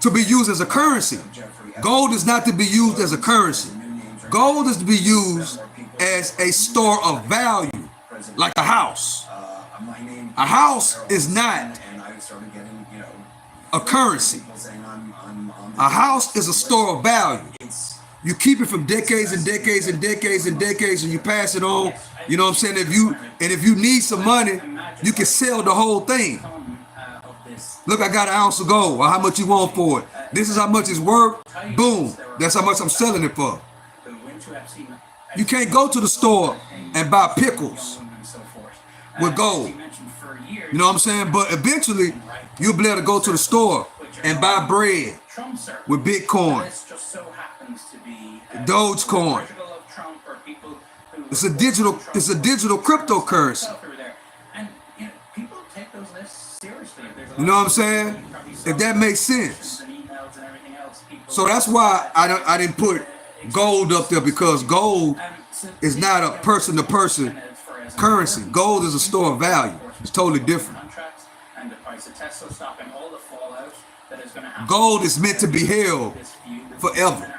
to be used as a currency. Gold is not to be used as a currency. Gold is to be used as a store of value, like a house. A house is not a currency. A house is a store of value. You keep it from decades and decades and decades and decades, and you pass it on. You know what I'm saying? If you need some money, you can sell the whole thing. Look, I got an ounce of gold. Well, how much you want for it? This is how much it's worth. Boom. That's how much I'm selling it for. You can't go to the store and buy pickles with gold. You know what I'm saying? But eventually, you'll be able to go to the store and buy bread with Bitcoin, Dogecoin. It's a digital cryptocurrency. You know what I'm saying? If that makes sense. So that's why I didn't put gold up there, because gold is not a person to person currency. Gold is a store of value. It's totally different.
Contracts and the price of Tesla stock and all the fallout that is going to happen.
Gold is meant to be held forever.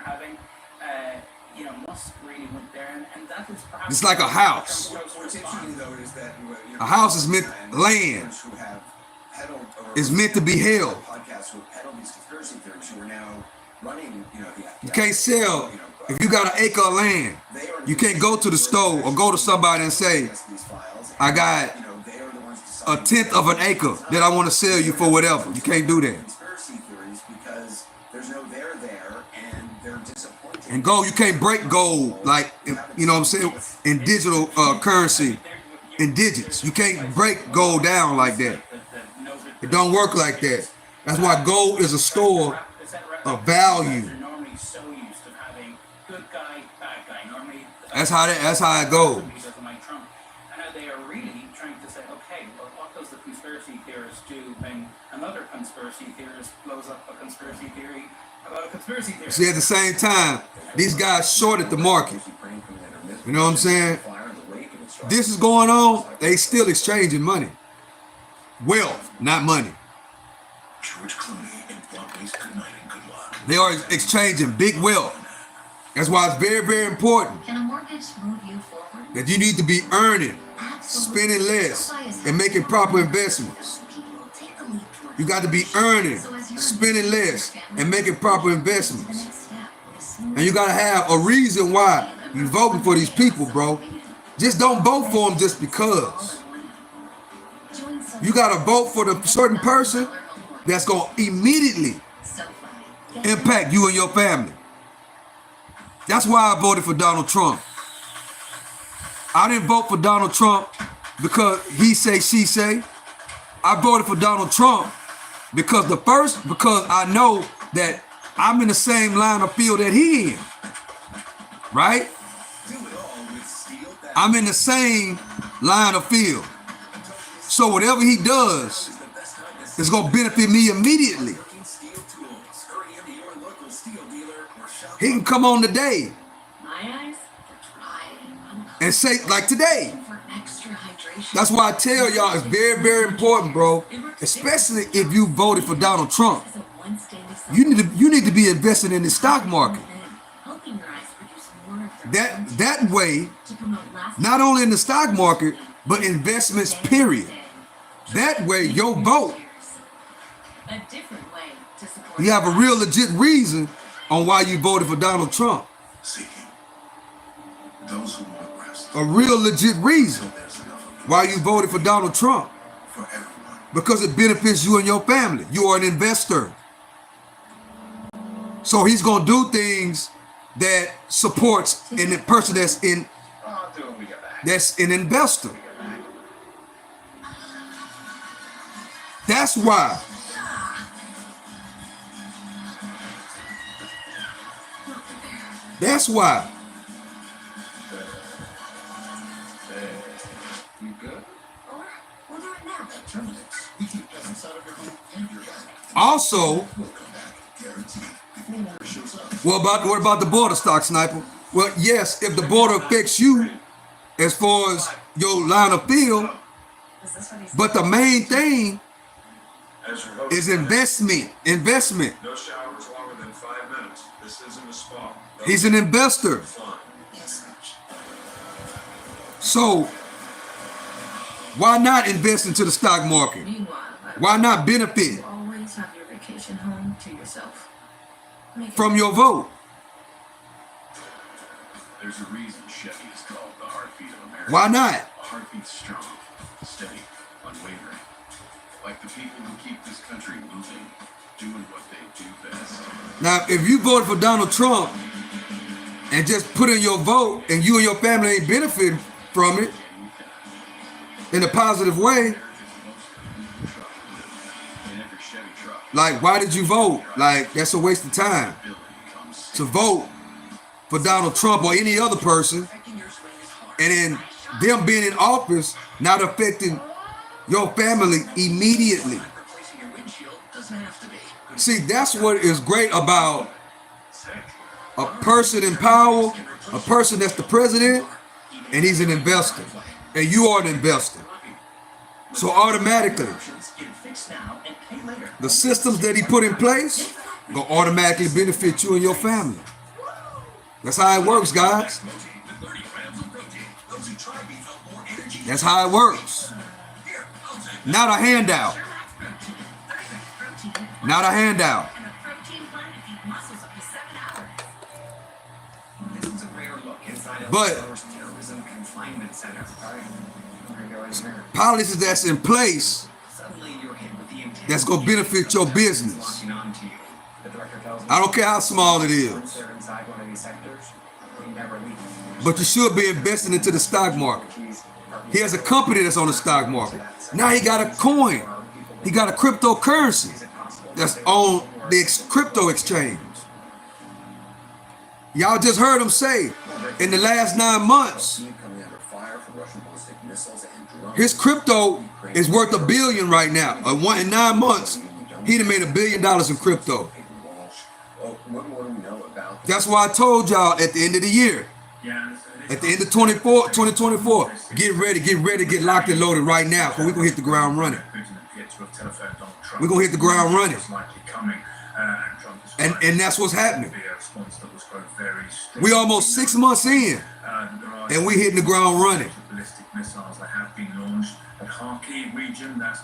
You know, Musk really went there, and that is perhaps.
It's like a house.
What's interesting though is that
A house is meant land. Is meant to be held.
Podcasts who peddle these conspiracy theories who are now running,
you can't sell. If you got an acre of land, you can't go to the store or go to somebody and say, I got a tenth of an acre that I want to sell you for whatever. You can't do that.
Conspiracy theories because there's no there and they're disappointed.
And gold, you can't break gold like, you know what I'm saying, in digital currency, in digits. You can't break gold down like that. It don't work like that. That's why gold is a store of value. That's how it goes.
And they are really trying to say, okay, well, what does the conspiracy theorist do when another conspiracy theorist blows up a conspiracy theory about a conspiracy theorist?
See, at the same time, these guys shorted the market. You know what I'm saying? This is going on. They still exchanging money. Wealth, not money. They are exchanging big wealth. That's why it's very, very important
Can a mortgage move you forward?
that you need to be earning, spending less, and making proper investments. You got to be earning, spending less, and making proper investments. And you got to have a reason why you're voting for these people, bro. Just don't vote for them just because. You got to vote for the certain person that's going to immediately impact you and your family. That's why I voted for Donald Trump. I didn't vote for Donald Trump because he say, she say. I voted for Donald Trump because I know that I'm in the same line of field that he in. Right? I'm in the same line of field. So whatever he does is going to benefit me immediately. He can come on today and say, like today. That's why I tell y'all it's very, very important, bro. Especially if you voted for Donald Trump. You need to be invested in the stock market. That way, not only in the stock market, but investments, period. That way, your vote, you have a real legit reason on why you voted for Donald Trump. A real legit reason why you voted for Donald Trump. Because it benefits you and your family. You are an investor. So he's going to do things that supports in the person that's an investor. That's why. That's why. Also, what about the border, Stock Sniper? Well, yes, if the border affects you as far as your line of field, but the main thing is investment.
No showers longer than 5 minutes. This isn't a spa.
He's an investor. So, why not invest into the stock market? Why not benefit
Always have your vacation home to yourself.
from your vote?
There's a reason Chevy is called the heartbeat of America.
Why not?
A heartbeat strong, steady, unwavering. Like the people who keep this country moving, doing what they do best.
Now, if you voted for Donald Trump and just put in your vote and you and your family ain't benefiting from it in a positive way, like, why did you vote? Like, that's a waste of time to vote for Donald Trump or any other person, and then them being in office not affecting your family immediately. See, that's what is great about a person in power, a person that's the president, and he's an investor. and you are the investor. So automatically, the systems that he put in place will automatically benefit you and your family. That's how it works, guys. That's how it works. Not a handout. Not a handout. But policies that's in place that's going to benefit your business. I don't care how small it is. But you should be investing into the stock market. He has a company that's on the stock market. Now he got a coin. He got a cryptocurrency that's on the crypto exchange. Y'all just heard him say in the last 9 months, his crypto is worth $1 billion right now. In 9 months, he done made $1 billion in crypto. That's why I told y'all at the end of the year, at the end of 2024, get ready, get locked and loaded right now, because we're going to hit the ground running. We're going to hit the ground running. And that's what's happening. We almost 6 months in, and we hitting the ground running.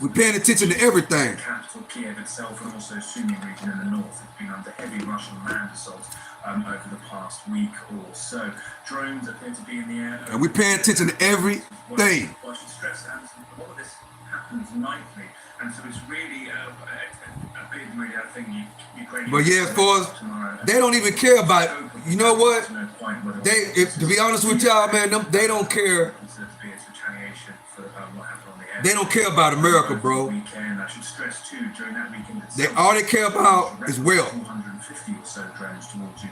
We're paying attention to everything.
Capital Kiev itself and also Sumy region in the north has been under heavy Russian land assault over the past week or so. Drones appear to be in the air.
And we're paying attention to everything.
Well, I should stress that a lot of this happens nightly, and so it's really a big, really, I think, Ukrainian.
But yeah, as far as they don't even care about, you know what? To be honest with y'all, man, they don't care. They don't care about America, bro. All they care about is wealth.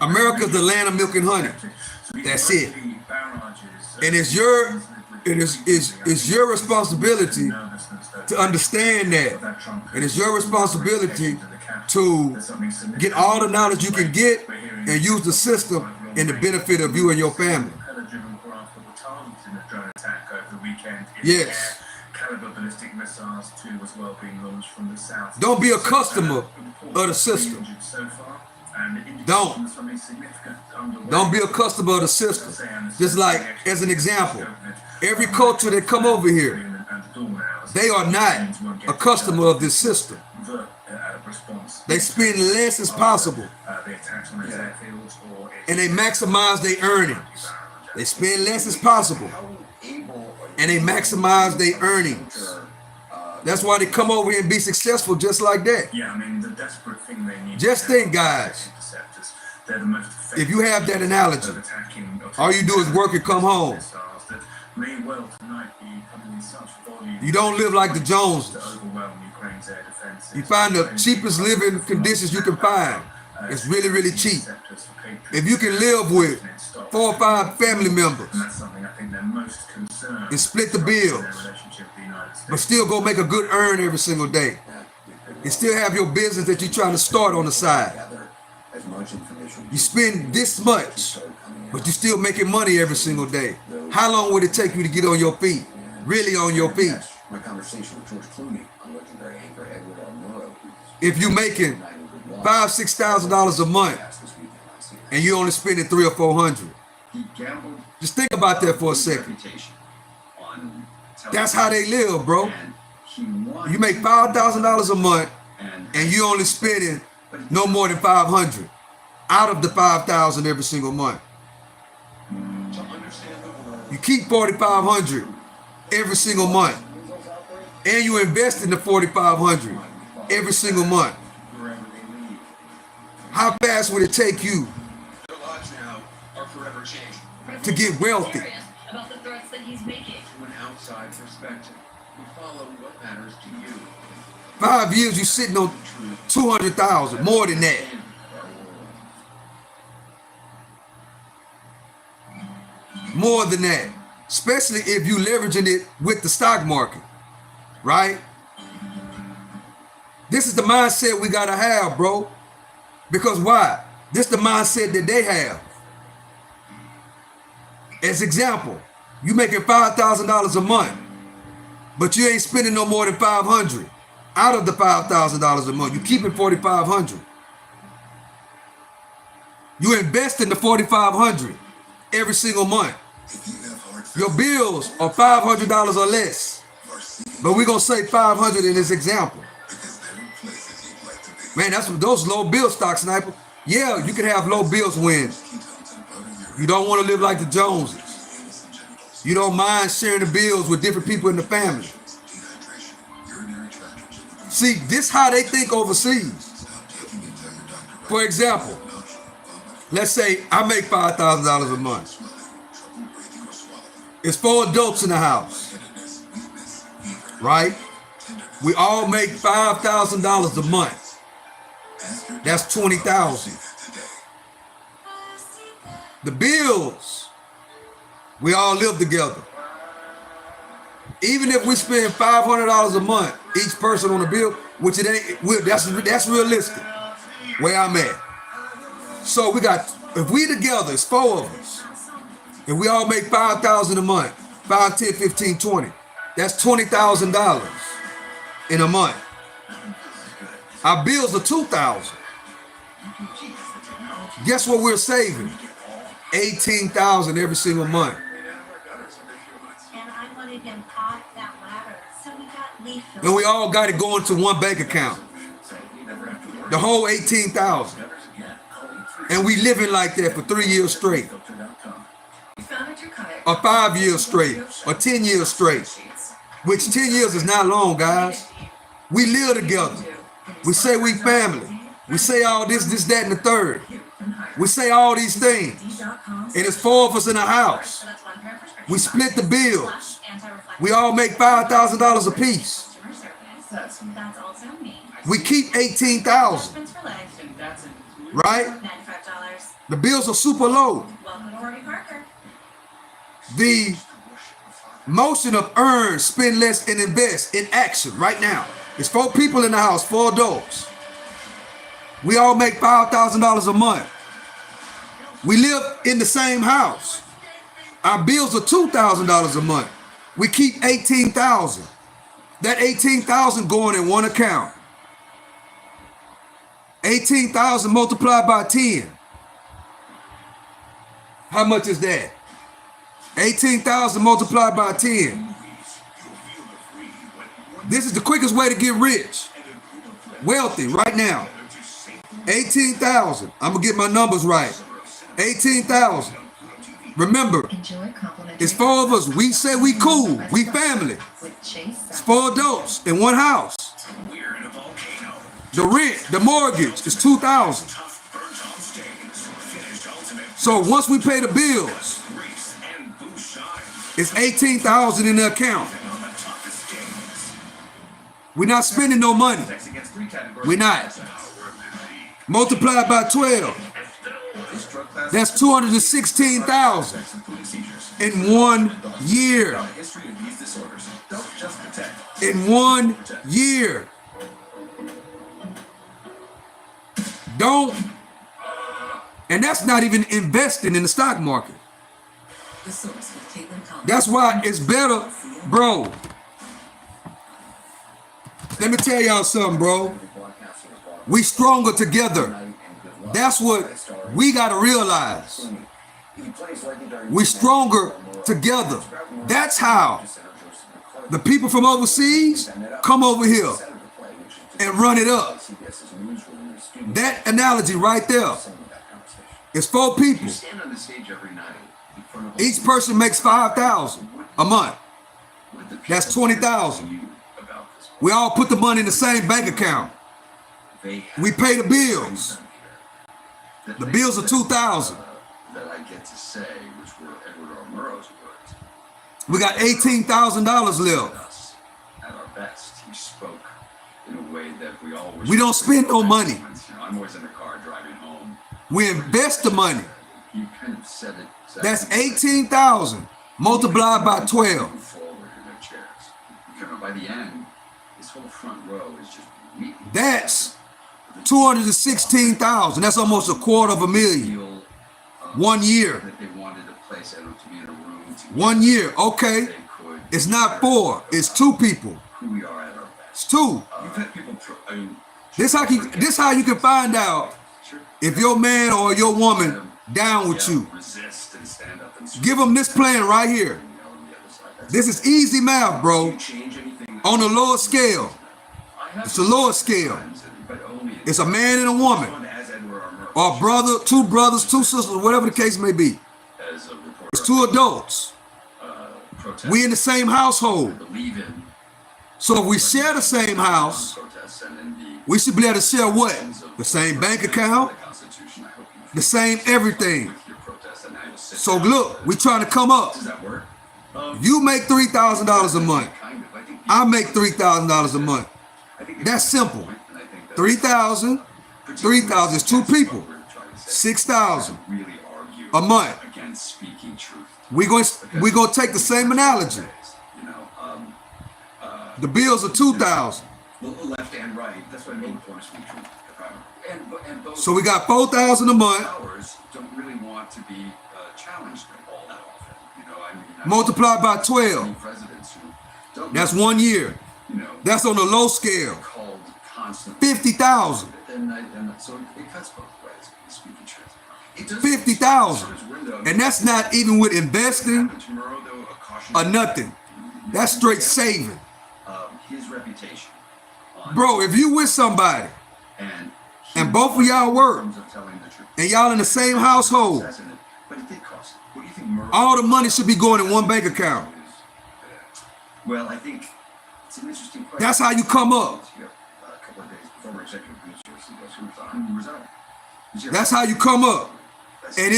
America's the land of milk and honey. That's it. And it's your responsibility to understand that. And it's your responsibility to get all the knowledge you can get and use the system in the benefit of you and your family. Yes.
Ballistic missiles too as well being launched from the south.
Don't be a customer of the system. Don't be a customer of the system. Just like, as an example, every culture that come over here, they are not a customer of this system. They spend less as possible, and they maximize their earnings. They spend less as possible, and they maximize their earnings. That's why they come over here and be successful just like that.
Yeah, I mean, the desperate thing they need.
Just think, guys, if you have that analogy, all you do is work and come home. You don't live like the Joneses. You find the cheapest living conditions you can find. It's really, really cheap. If you can live with 4 or 5 family members and split the bills, but still go make a good earn every single day, and still have your business that you're trying to start on the side. You spend this much, but you're still making money every single day. How long would it take you to get on your feet? Really on your feet? If you're making $5,000-$6,000 a month and you're only spending $300 or $400, just think about that for a second. That's how they live, bro. You make $5,000 a month and you only spending no more than $500 out of the $5,000 every single month. You keep $4,500 every single month, and you invest in the $4,500 every single month. How fast would it take you to get wealthy?
About the threats that he's making.
From an outside perspective, we follow what matters to you.
5 years, you're sitting on 200,000, more than that. More than that, especially if you leveraging it with the stock market, right? This is the mindset we gotta have, bro. Because why? This is the mindset that they have. As example, You making $5,000 a month, but you ain't spending no more than $500 out of the $5,000 a month. You keeping $4,500. You invest in the $4,500 every single month. Your bills are $500 or less, but we're gonna say 500 in this example. Man, that's those low bill stocks, Sniper. Yeah, you can have low bills when you don't want to live like the Joneses. You don't mind sharing the bills with different people in the family. See, this how they think overseas. For example, let's say I make $5,000 a month. It's 4 adults in the house, right? We all make $5,000 a month. That's $20,000. The bills, we all live together. Even if we spend $500 a month, each person on the bill, which it ain't, that's realistic, where I'm at. So we got, if we together, it's 4 of us, and we all make $5,000 a month, 5, 10, 15, 20. That's $20,000 in a month. Our bills are $2,000. Guess what we're saving? $18,000 every single month.
And I wanted him off that ladder, so we got leaf.
And we all got it going to one bank account. The whole $18,000. And we living like that for 3 years straight. Or 5 years straight. Or 10 years straight. Which 10 years is not long, guys. We live together. We say we family. We say all this, that, and the third. We say all these things. And it's 4 of us in the house. We split the bills. We all make $5,000 a piece. We keep $18,000. Right? The bills are super low. The motion of earn, spend less, and invest in action right now. It's 4 people in the house, 4 adults. We all make $5,000 a month. We live in the same house. Our bills are $2,000 a month. We keep $18,000. That $18,000 going in one account. $18,000 multiplied by 10. How much is that? $18,000 multiplied by 10. This is the quickest way to get rich, wealthy right now. 18,000. I'm gonna get my numbers right. 18,000. Remember, it's 4 of us. We say we cool. We family. It's 4 adults in one house. The rent, the mortgage is $2,000. So once we pay the bills, it's $18,000 in the account. We're not spending no money. We're not. Multiplied by 12. That's $216,000 in 1 year. In 1 year. Don't. And that's not even investing in the stock market. That's why it's better, bro. Let me tell y'all something, bro. We stronger together. That's what we got to realize. We stronger together. That's how the people from overseas come over here and run it up. That analogy right there is 4 people. Each person makes $5,000 a month. That's $20,000. We all put the money in the same bank account. We pay the bills. The bills are $2,000.
That I get to say, which were Edward R. Murrow's words.
We got $18,000 left.
At our best, he spoke in a way that we all.
We don't spend no money.
I'm always in the car driving home.
We invest the money.
You kind of said it.
That's $18,000 multiplied by 12.
Forward in their chairs. By the end, this whole front row is just weak.
That's $216,000. That's almost $250,000. 1 year.
That they wanted to place Edward to be in a room
1 year. Okay. It's not 4. It's 2 people.
Who we are at our best.
It's 2.
You've had people,
This how you can find out if your man or your woman down with you.
resist and stand up and
Give them this plan right here. This is easy math, bro.
change anything.
On a lower scale. It's a lower scale. It's a man and a woman. Or brother, 2 brothers, 2 sisters, whatever the case may be. It's 2 adults. We in the same household. So if we share the same house, we should be able to share what? The same bank account, the same everything. So look, we trying to come up. You make $3,000 a month. I make $3,000 a month. That's simple. 3,000, 3,000 is 2 people. 6,000 a month. We're going to take the same analogy. The bills are 2,000.
Left and right. That's what I mean.
So we got 4,000 a month.
Don't really want to be challenged all that often.
Multiplied by 12. That's 1 year. That's on the low scale. 50,000.
So it cuts both ways. Speaking truth.
50,000. And that's not even with investing or nothing. That's straight saving.
His reputation.
Bro, if you with somebody and both of y'all work and y'all in the same household, all the money should be going in one bank account.
Well, I think it's an interesting question.
That's how you come up. That's how you come up. And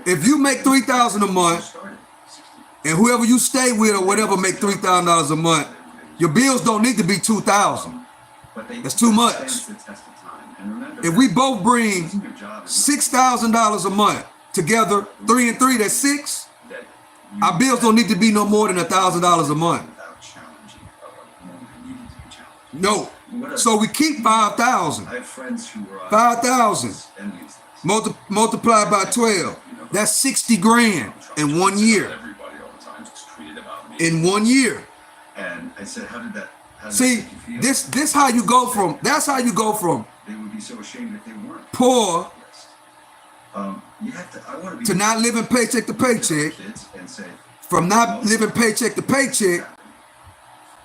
if you make $3,000 a month and whoever you stay with or whatever make $3,000 a month, your bills don't need to be $2,000. That's too much. If we both bring $6,000 a month together, 3 and 3, that's 6. Our bills don't need to be no more than $1,000 a month. No. So we keep 5,000. 5,000 multiplied by 12. That's 60 grand in 1 year. In 1 year.
And I said, how did that?
See, this how you go from. That's how you go from.
They would be so ashamed if they weren't
poor.
You have to. I want
to not living paycheck to paycheck. From not living paycheck to paycheck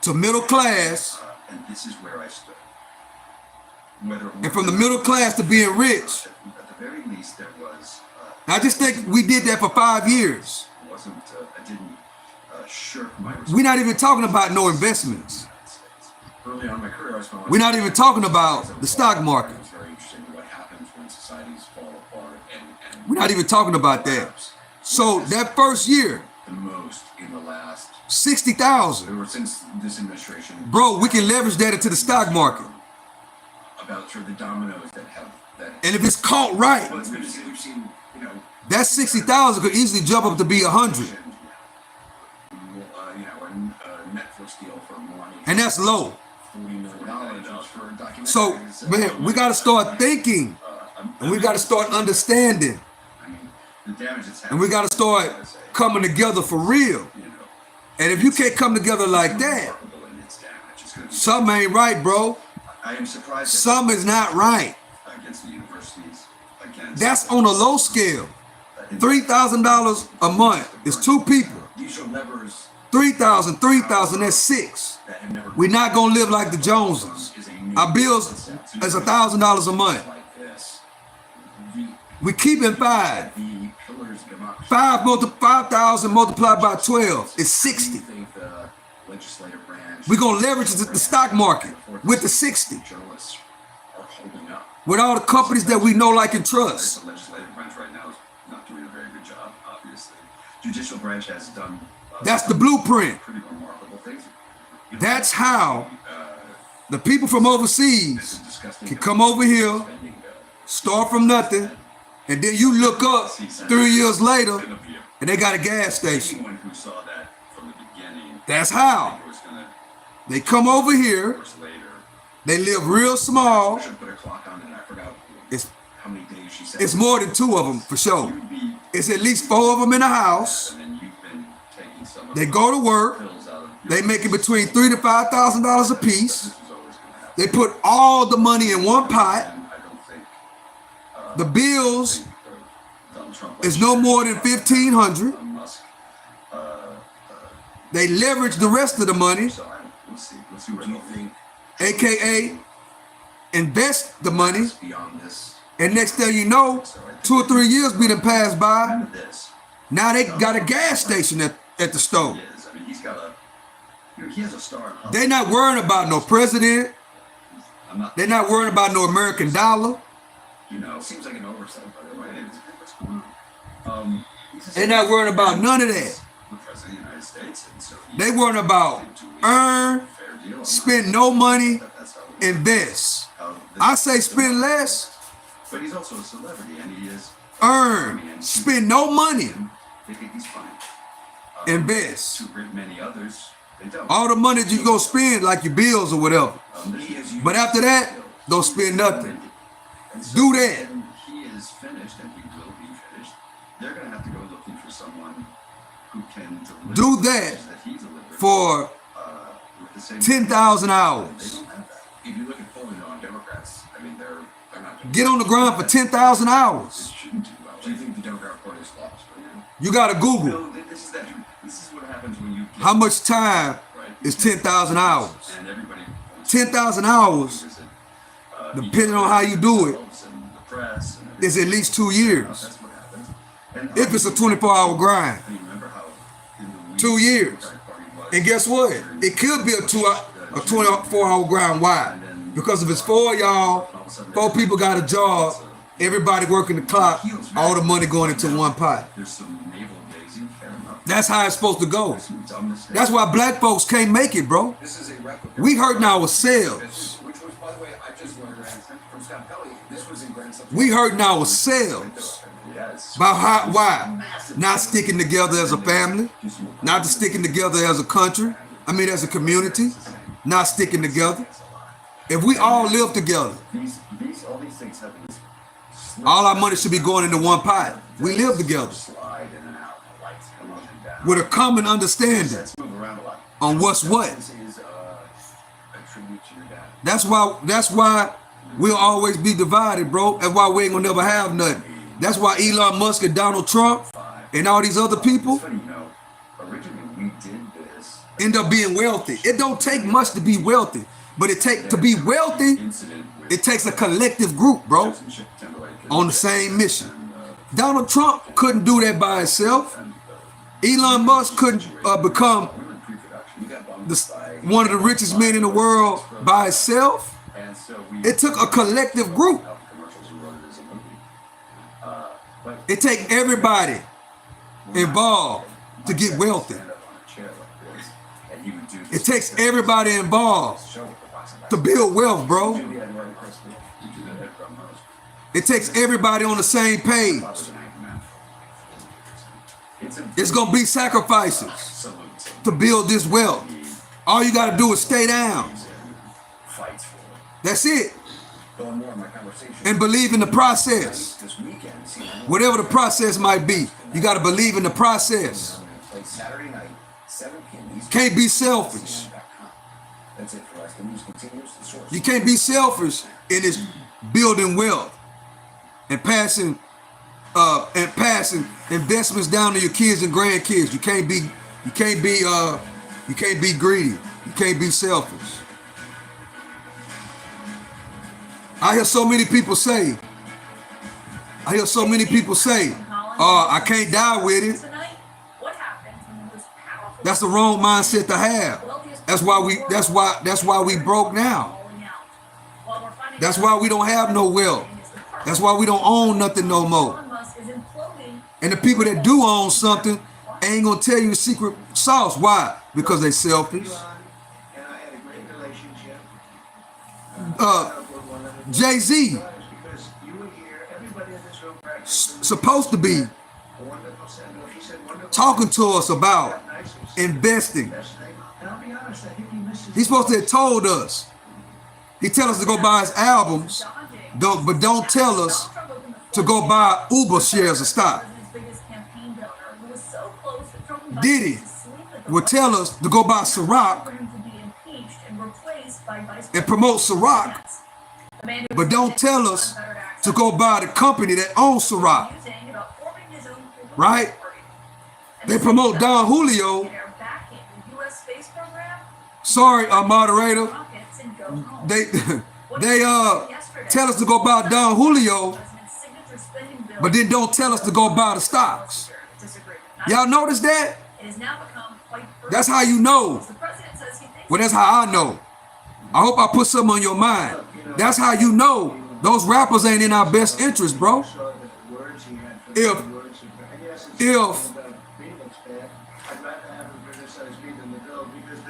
to middle class.
And this is where I stood.
And from the middle class to being rich.
At the very least, there was.
I just think we did that for 5 years.
I didn't shirk my.
We're not even talking about no investments.
Early on in my career, I was
We're not even talking about the stock market.
It's very interesting what happens when societies fall apart. And
we're not even talking about that. So that first year,
the most in the last
60,000.
Since this administration.
Bro, we can leverage that into the stock market.
About the dominoes that have that.
And if it's caught right,
Well, it's good to see we've seen,
that 60,000 could easily jump up to be 100.
Netflix deal for money.
And that's low.
$40 million for a documentary.
So, man, we got to start thinking. And we got to start understanding.
The damage that's happened.
And we got to start coming together for real. And if you can't come together like that, something ain't right, bro.
I am surprised.
Something is not right.
Against the universities.
That's on a low scale. $3,000 a month is 2 people. 3,000, that's 6. We're not gonna live like the Joneses. Our bills is $1,000 a month. We keeping 5. 5,000 multiplied by 12 is 60. We're gonna leverage the stock market with the 60. With all the companies that we know, like, and trust.
The legislative branch right now is not doing a very good job, obviously. Judicial branch has done.
That's the blueprint.
Pretty remarkable things.
That's how the people from overseas can come over here, start from nothing, and then you look up 3 years later, and they got a gas station.
Anyone who saw that from the beginning.
That's how. They come over here, they live real small. It's more than 2 of them, for sure. It's at least 4 of them in a house. They go to work. They make it between $3,000 to $5,000 a piece. They put all the money in one pot. The bills is no more than $1,500. They leverage the rest of the money, aka invest the money, and next thing you know, 2 or 3 years be done passed by. Now they got a gas station at the store. They're not worrying about no president. They're not worrying about no American dollar.
Seems like an oversight, by the way. What's going on?
They're not worrying about none of that.
The president of the United States, and so
They worrying about earn, spend no money, invest. I say spend less,
but he's also a celebrity, and he is
earn, spend no money,
They think he's fine.
invest.
To many others, they don't.
All the money that you go spend, like your bills or whatever. But after that, don't spend nothing. Do that.
When he is finished, and he will be finished, they're going to have to go looking for someone who can deliver
Do that
he delivered
for
with the same
10,000
They
hours.
don't have that. If you look at polling on Democrats, I mean, they're not.
Get on the ground for 10,000 hours.
Shouldn't do well. Do you think the Democrat Party is lost right now?
You got to Google
No, this is what happens when you get,
how much time is 10,000 hours.
and everybody
10,000 hours, depending on how you do it,
and the press and
is at least 2 years.
that's what happens. And
If it's a 24-hour grind,
you remember how in the week
2 years.
the Democratic Party was,
And guess what? It could be a 24-hour grind. Why? Because if it's 4 of y'all, 4 people got a job, everybody working the clock, all the money going into one pot.
there's some naval gazing, fair enough.
That's how it's supposed to go.
Some dumb mistakes.
That's why black folks can't make it, bro.
This is a replica.
We hurting ourselves.
Which was, by the way, I just learned from Scott Pelley. This was in Grand Central.
We hurting ourselves.
Yes.
About how, why? Not sticking together as a family, not sticking together as a country, as a community, not sticking together. If we all live together,
All these things happen.
all our money should be going into one pot. We live together
Slide in and out. The lights come up and down.
with a common understanding
Let's move around a lot.
on what's what.
This is a tribute to your dad.
That's why we'll always be divided, bro. That's why we ain't gonna never have nothing. That's why Elon Musk and Donald Trump and all these other people
It's funny, originally we did this
end up being wealthy. It don't take much to be wealthy, but to be wealthy,
incident with
it takes a collective group, bro,
Justin Timberlake
on the same mission. Donald Trump couldn't do that by himself. Elon Musk couldn't become one of the richest men in the world by himself.
and so we
It took a collective group.
commercials who wrote it as a movie. But
It takes everybody involved to get wealthy.
stand up on a chair like this, and he would do
It takes everybody involved to build wealth, bro. It takes everybody on the same page. It's gonna be sacrifices to build this wealth. All you gotta do is stay down.
Fights for it.
That's it.
Going more in my conversation
And believe in the process.
this weekend. See,
Whatever the process might be, you gotta believe in the process.
played Saturday night, 7 p.m. Eastern.
Can't be selfish.
That's it for us. The news continues. The source.
You can't be selfish in this building wealth and passing investments down to your kids and grandkids. You can't be greedy. You can't be selfish. I hear so many people say, I can't die with it.
Tonight, what happens when the most powerful
That's the wrong mindset to have. That's why we broke now.
falling out? While we're finding
That's
out
why we don't have no wealth. That's why we don't own nothing no more.
Elon Musk is imploding.
And the people that do own something ain't gonna tell you the secret sauce. Why? Because they selfish.
And I had a great relationship.
Jay-Z
Because you would hear everybody in this room practice.
supposed to be
Wonderful send-off. He said wonderful.
talking to us about investing.
Best thing. And I'll be honest, I think he misses.
He's supposed to have told us. He tell us to go buy his albums, but don't tell us to go buy Uber shares of stock.
His biggest campaign donor, who was so close that Trump invited
Did he?
him to sleep at the
will tell us to go buy Ciroc
for him to be impeached and replaced by Vice
and promote Ciroc,
The man who
but
was
don't tell
convicted
us
of unfettered access
to go buy the company that owns Ciroc,
musing about forming his own political
right?
party. And
They
the
promote
same
Don
guys
Julio.
they're backing the U.S. space program.
Sorry, moderator.
Rockets and go home.
They
What
they
did you say yesterday?
tell us to go buy Don Julio,
President's signature spending bill
but then don't tell us to go buy the stocks.
disagreement.
Y'all notice that?
It has now become quite
That's how you know.
The president says he thinks
Well, that's how I know. I hope I put something on your mind. That's how you know those rappers ain't in our best interest, bro.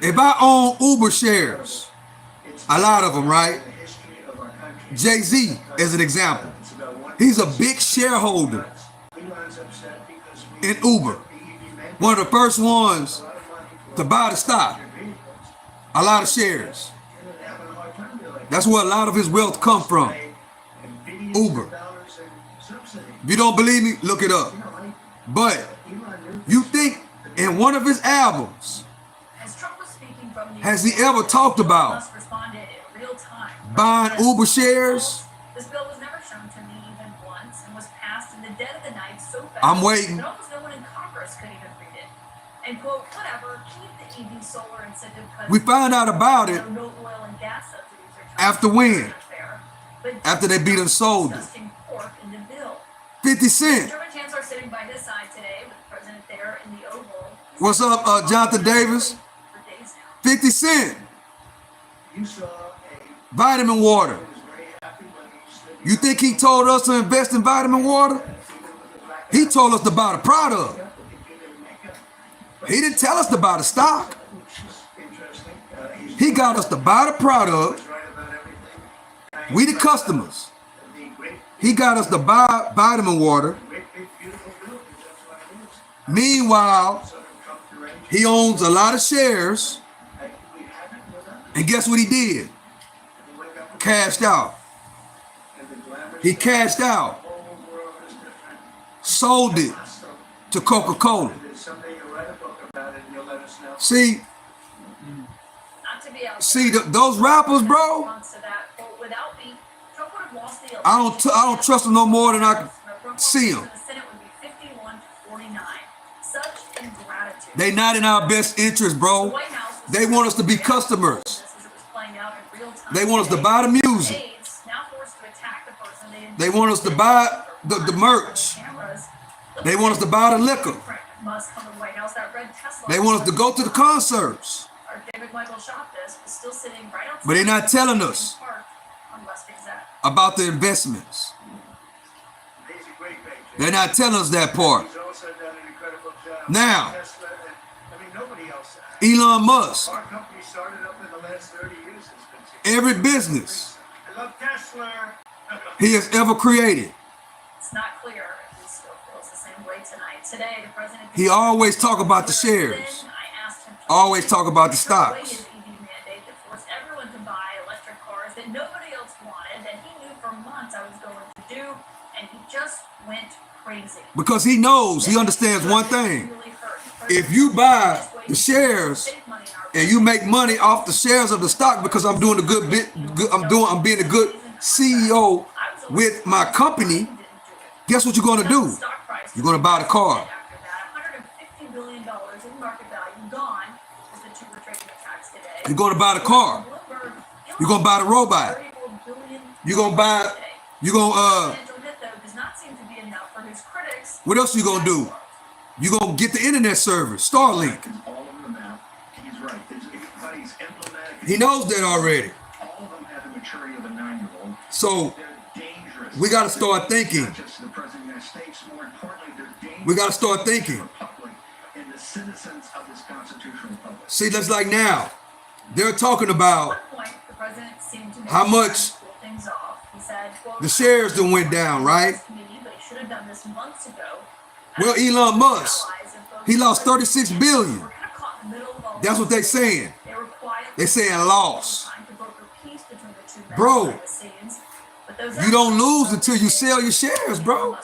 If I own Uber shares, a lot of them, right? Jay-Z is an example. He's a big shareholder in Uber. One of the first ones to buy the stock. A lot of shares. That's where a lot of his wealth come from. Uber. If you don't believe me, look it up. But you think in one of his albums, has he ever talked about buying Uber shares?
this bill was never shown to me even once and was passed in the dead of the night so fast
I'm waiting.
that almost no one in Congress could even read it. And quote, whatever, keep the EV solar incentive cuts.
We found out about it
No oil and gas subsidies are
after when?
unfair, but
After they beat and sold it.
disgusting pork in the bill.
50 Cent.
German chancellor sitting by his side today with the president there in the Oval.
What's up, Jonathan Davis?
For days now.
50 Cent. Vitamin water. You think he told us to invest in vitamin water? He told us to buy the product. He didn't tell us to buy the stock. He got us to buy the product. We the customers. He got us to buy vitamin water. Meanwhile, he owns a lot of shares. And guess what he did? Cashed out. He cashed out. Sold it to Coca-Cola. See, those rappers, bro. I don't trust them no more than I can see them. They not in our best interest, bro. They want us to be customers. They want us to buy the music. They want us to buy the merch. They want us to buy the liquor. They want us to go to the concerts. But they're not telling us about the investments. They're not telling us that part. Now, Elon Musk, every business he has ever created,
It's not clear if he still feels the same way tonight. Today, the president.
he always talk about the shares.
I asked him.
Always talk about the
Took away
stocks.
his EV mandate that forced everyone to buy electric cars that nobody else wanted, that he knew for months I was going to do, and he just went crazy.
Because he knows, he understands one thing. If you buy the shares and you make money off the shares of the stock because I'm doing a good bit, I'm being a good CEO with my company, guess what you're going to do? You're going to buy the car.
$150 billion in market value gone as the two were trading attacks today.
You're going to buy the car. You're going to buy the robot. You're going to buy,
does not seem to be enough for his critics.
what else you going to do? You're going to get the internet service, Starlink. He knows that already. So we got to start thinking. We got to start thinking. See, that's like now. They're talking about how much the shares done went down, right? Well, Elon Musk, he lost 36 billion. That's what they're saying. They're saying loss. Bro, you don't lose until you sell your shares, bro.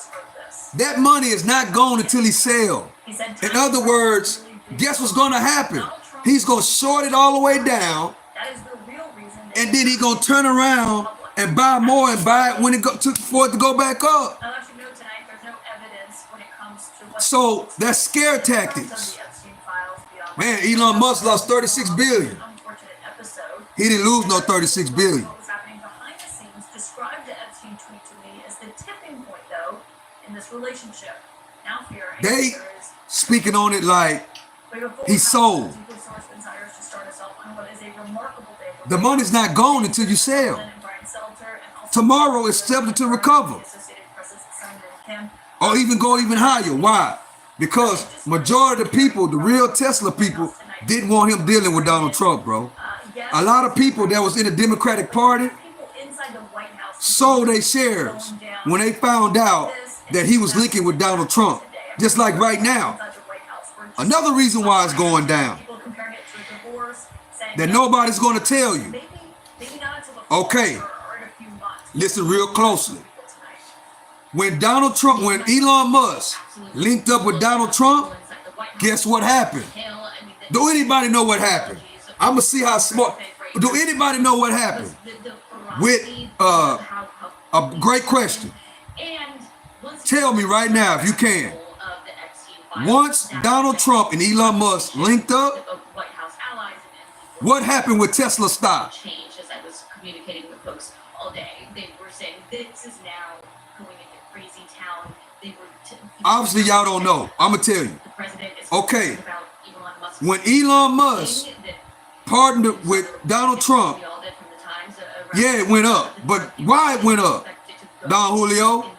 That money is not gone until he sells. In other words, Guess what's gonna happen? He's gonna short it all the way down,
That is the real reason.
and then he gonna turn around and buy more and buy it when it for it to go back up.
I'll let you know tonight. There's no evidence when it comes to what.
So that's scare tactics. Man, Elon Musk lost 36 billion.
Unfortunate episode.
He didn't lose no 36 billion.
What was happening behind the scenes described the Epstein tweet to me as the tipping point, though, in this relationship. Now, fear.
They speaking on it like he sold. The money's not gone until you sell. Tomorrow is subject to recover, or even go even higher. Why? Because majority of the people, the real Tesla people, didn't want him dealing with Donald Trump, bro. A lot of people that was in the Democratic Party sold their shares when they found out that he was linking with Donald Trump. Just like right now. Another reason why it's going down that nobody's going to tell you. Okay, listen real closely. When Donald Trump, when Elon Musk linked up with Donald Trump, guess what happened? Do anybody know what happened? I'm gonna see how smart. Do anybody know what happened? With a great question. Tell me right now if you can. Once Donald Trump and Elon Musk linked up, what happened with Tesla stock?
As I was communicating with folks all day, they were saying this is now going into crazy town. They were
obviously y'all don't know. I'm gonna tell you. Okay, when Elon Musk partnered with Donald Trump, yeah, it went up. But why it went up, Don Julio?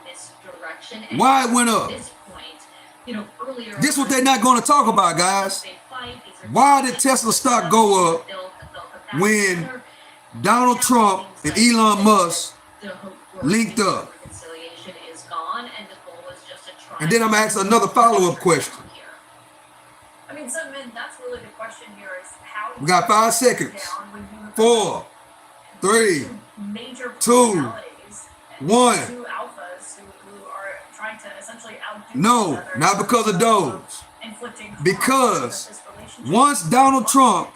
Why it went up? This is what they're not going to talk about, guys. Why did Tesla stock go up when Donald Trump and Elon Musk linked up? And then I'm going to ask another follow-up question.
I mean, so that's really the question here is how.
We got 5 seconds. 4, 3, 2, 1. No, not because of those. Because once Donald Trump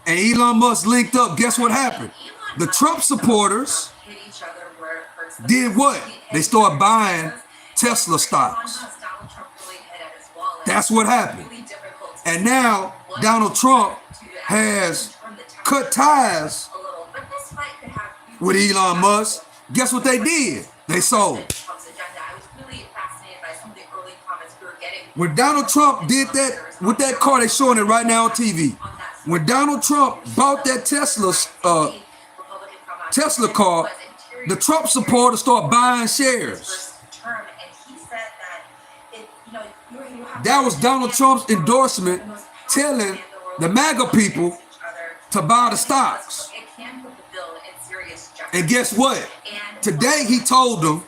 and Elon Musk linked up, guess what happened? The Trump supporters did what? They started buying Tesla stocks. That's what happened. And now Donald Trump has cut ties with Elon Musk. Guess what they did? They sold. When Donald Trump did that with that car, they're showing it right now on TV. When Donald Trump bought that Tesla car, the Trump supporters start buying shares. That was Donald Trump's endorsement telling the MAGA people to buy the stocks. And guess what? Today he told them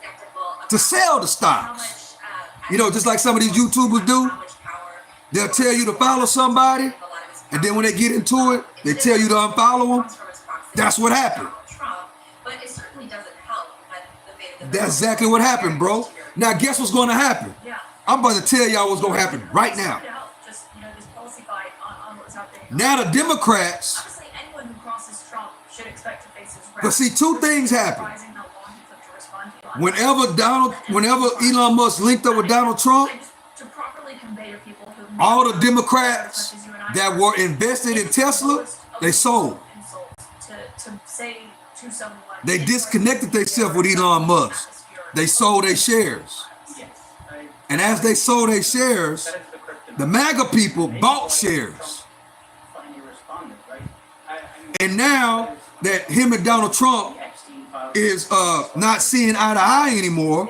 to sell the stocks. You know, just like some of these YouTubers do. They'll tell you to follow somebody, and then when they get into it, they tell you to unfollow them. That's what happened. That's exactly what happened, bro. Now, guess what's going to happen? I'm about to tell y'all what's going to happen right now. Now the Democrats, but see, 2 things happen. Whenever Elon Musk linked up with Donald Trump, all the Democrats that were invested in Tesla, they sold. They disconnected themselves with Elon Musk. They sold their shares. And as they sold their shares, the MAGA people bought shares. And now that him and Donald Trump is not seeing eye to eye anymore,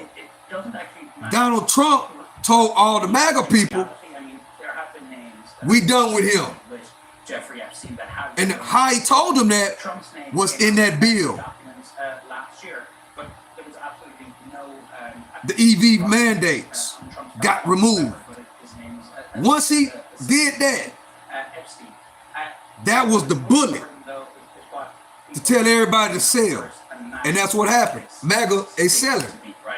Donald Trump told all the MAGA people, we done with him. And how he told them that was in that bill. The EV mandates got removed. Once he did that, that was the bullet to tell everybody to sell. And that's what happened. MAGA is selling.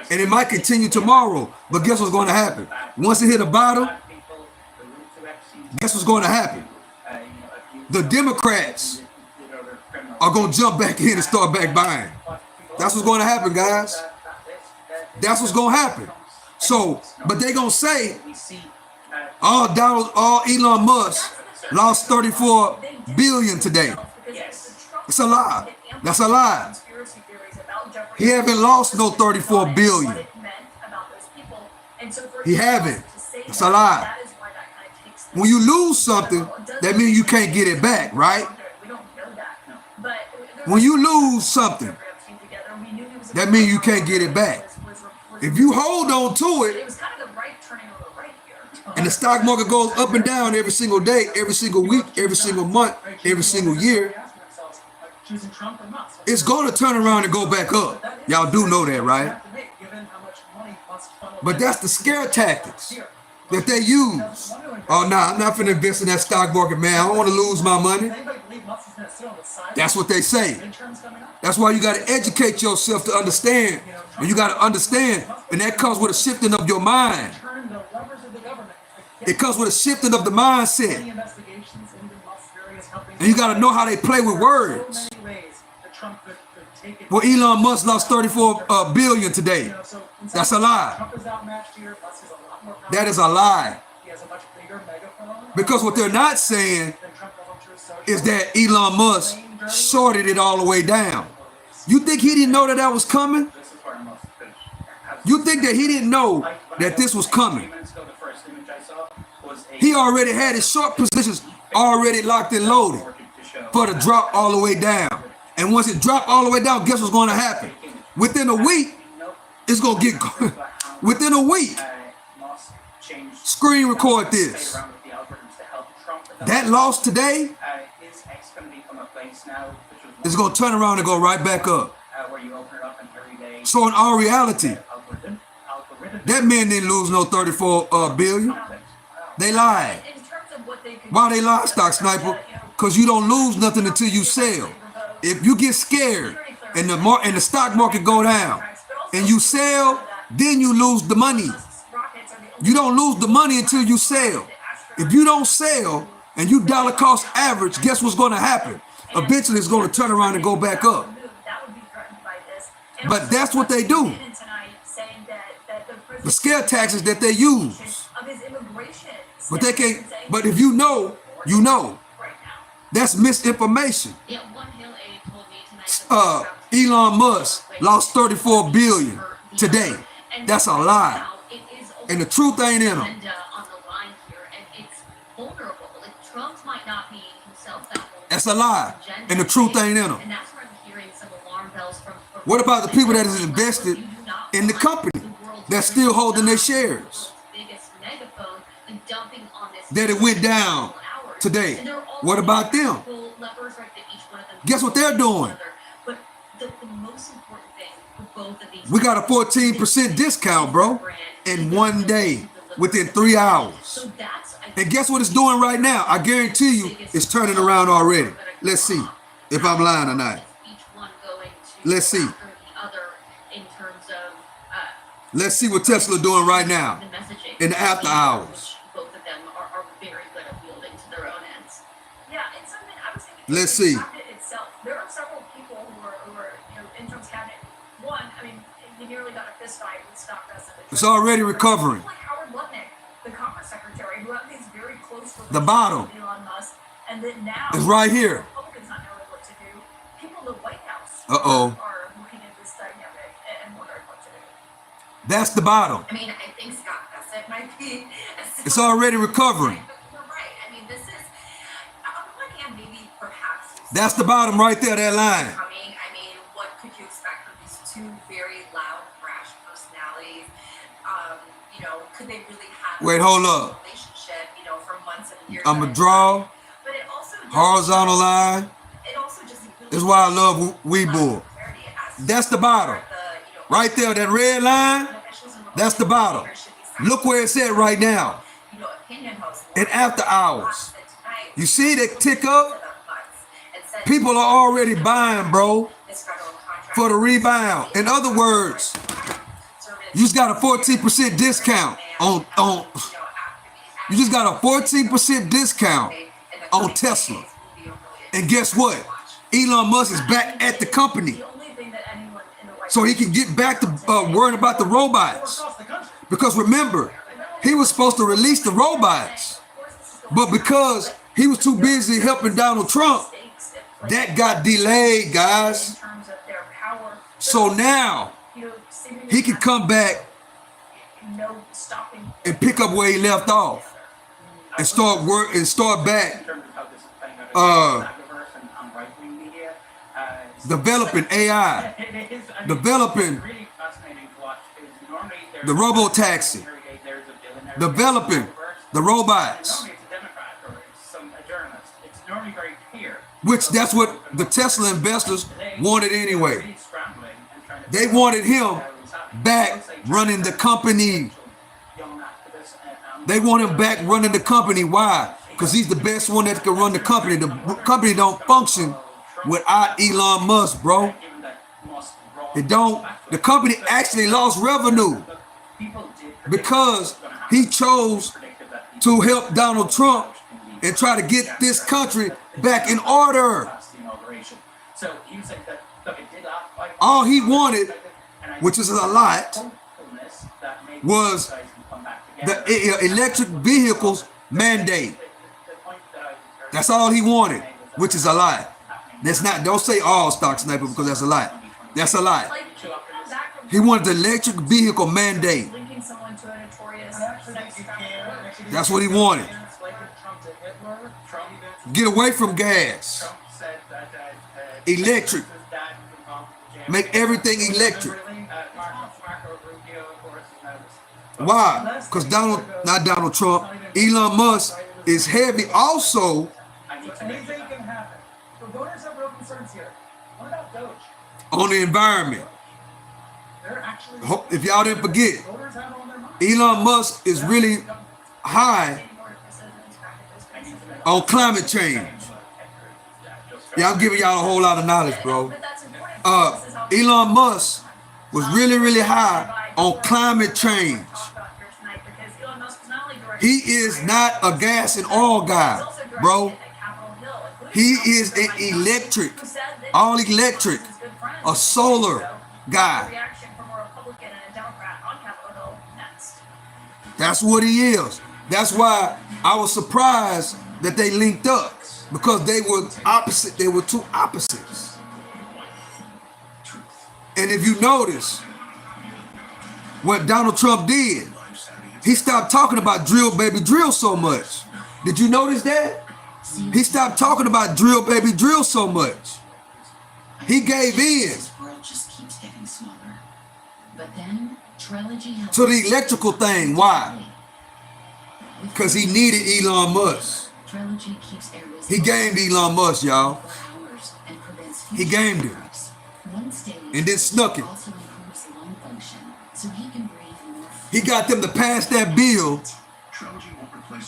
And it might continue tomorrow. But guess what's going to happen? Once it hit the bottom, Guess what's going to happen? The Democrats are going to jump back in and start back buying. That's what's going to happen, guys. That's what's going to happen. So, but they going to say, all Elon Musk lost 34 billion today. It's a lie. That's a lie. He haven't lost no 34 billion. He haven't. It's a lie. When you lose something, that means you can't get it back, right? When you lose something, that means you can't get it back. If you hold on to it, and the stock market goes up and down every single day, every single week, every single month, every single year, it's going to turn around and go back up. Y'all do know that, right? But that's the scare tactics that they use. Oh, nah, I'm not finna invest in that stock market, man. I don't want to lose my money. That's what they say. That's why you got to educate yourself to understand. And you got to understand. And that comes with a shifting of your mind. It comes with a shifting of the mindset. And you got to know how they play with words. Well, Elon Musk lost 34 billion today. That's a lie. That is a lie. Because what they're not saying is that Elon Musk shorted it all the way down. You think he didn't know that that was coming? You think that he didn't know that this was coming? He already had his short positions already locked and loaded for the drop all the way down. And once it dropped all the way down, guess what's going to happen? Within a week, it's going to get... Within a week, screen record this. That loss today is going to turn around and go right back up. So in our reality, that man didn't lose no 34 billion. They lied. Why they lie, Stock Sniper? Because you don't lose nothing until you sell. If you get scared and the stock market go down and you sell, then you lose the money. You don't lose the money until you sell. If you don't sell and you dollar cost average, guess what's going to happen? Eventually it's going to turn around and go back up. But that's what they do. The scare tactics that they use. But they can't. But if you know, you know. That's misinformation. Elon Musk lost 34 billion today. That's a lie. And the truth ain't in him. That's a lie. And the truth ain't in him. What about the people that is invested in the company that's still holding their shares? That it went down today. What about them? Guess what they're doing? We got a 14% discount, bro, in one day, within 3 hours. And guess what it's doing right now? I guarantee you it's turning around already. Let's see if I'm lying or not. Let's see. Let's see what Tesla doing right now in the after hours. Let's see.
There are several people who are in Trump's cabinet. One, I mean, he nearly got a fist fight with Scott Bessent.
It's already recovering.
Like Howard Lutnick, the Commerce Secretary, who have these very close relations
the bottom
with Elon Musk, and then now
is right here.
Republicans not knowing what to do. People in the White House are looking at this dynamic and wondering what to do.
That's the bottom.
I mean, I think Scott Bessent might be.
It's already recovering. That's the bottom right there, that line.
I mean, what could you expect from these two very loud, brash personalities? Could they really have
Wait, hold up.
Relationship, for months and years?
I'm going to draw
but it also
horizontal line.
It also just
This is why I love Webull. That's the bottom. Right there, that red line, that's the bottom. Look where it's at right now. And after hours. You see that tick up? People are already buying, bro, for the rebound. In other words, you just got a 14% discount on You just got a 14% discount on Tesla. And guess what? Elon Musk is back at the company. So he can get back to worrying about the robots. Because remember, he was supposed to release the robots. But because he was too busy helping Donald Trump, that got delayed, guys. So now he can come back and pick up where he left off and start back developing AI, developing the robo-taxi, developing the robots, which that's what the Tesla investors wanted anyway. They wanted him back running the company. They want him back running the company. Why? Because he's the best one that can run the company. The company don't function without Elon Musk, bro. It don't. The company actually lost revenue because he chose to help Donald Trump and try to get this country back in order. All he wanted, which is a lot, was the electric vehicles mandate. That's all he wanted, which is a lie. That's not. Don't say all, Stock Sniper, because that's a lie. That's a lie. He wanted the electric vehicle mandate. That's what he wanted. Get away from gas. Electric. Make everything electric. Why? Because not Donald Trump, Elon Musk is heavy also on the environment. If y'all didn't forget, Elon Musk is really high on climate change. Yeah, I'm giving y'all a whole lot of knowledge, bro. Elon Musk was really, really high on climate change. He is not a gas and oil guy, bro. He is an electric, all electric, a solar guy. That's what he is. That's why I was surprised that they linked up, because they were opposite. They were two opposites. And if you notice what Donald Trump did, he stopped talking about drill baby drill so much. Did you notice that? He stopped talking about drill baby drill so much. He gave in to the electrical thing. Why? Because he needed Elon Musk. He gamed Elon Musk, y'all. He gamed him. And then snuck him. He got them to pass that bill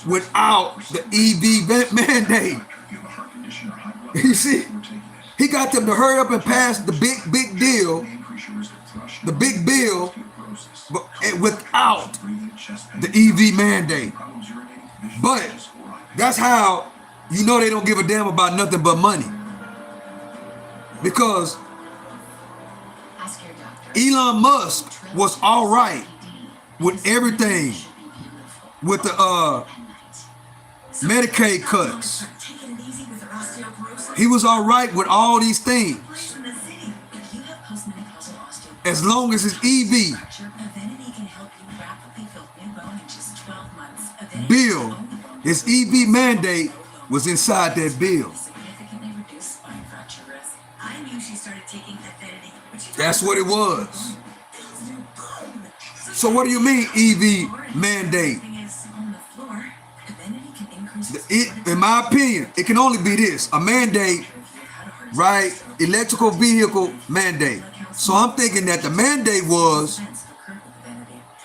without the EV mandate. You see? He got them to hurry up and pass the big deal, the big bill, but without the EV mandate. But that's how you know they don't give a damn about nothing but money. Because Elon Musk was all right with everything, with the Medicaid cuts. He was all right with all these things, as long as it's EV bill, his EV mandate was inside that bill. That's what it was. So what do you mean EV mandate? In my opinion, it can only be this, a mandate, right? Electrical vehicle mandate. So I'm thinking that the mandate was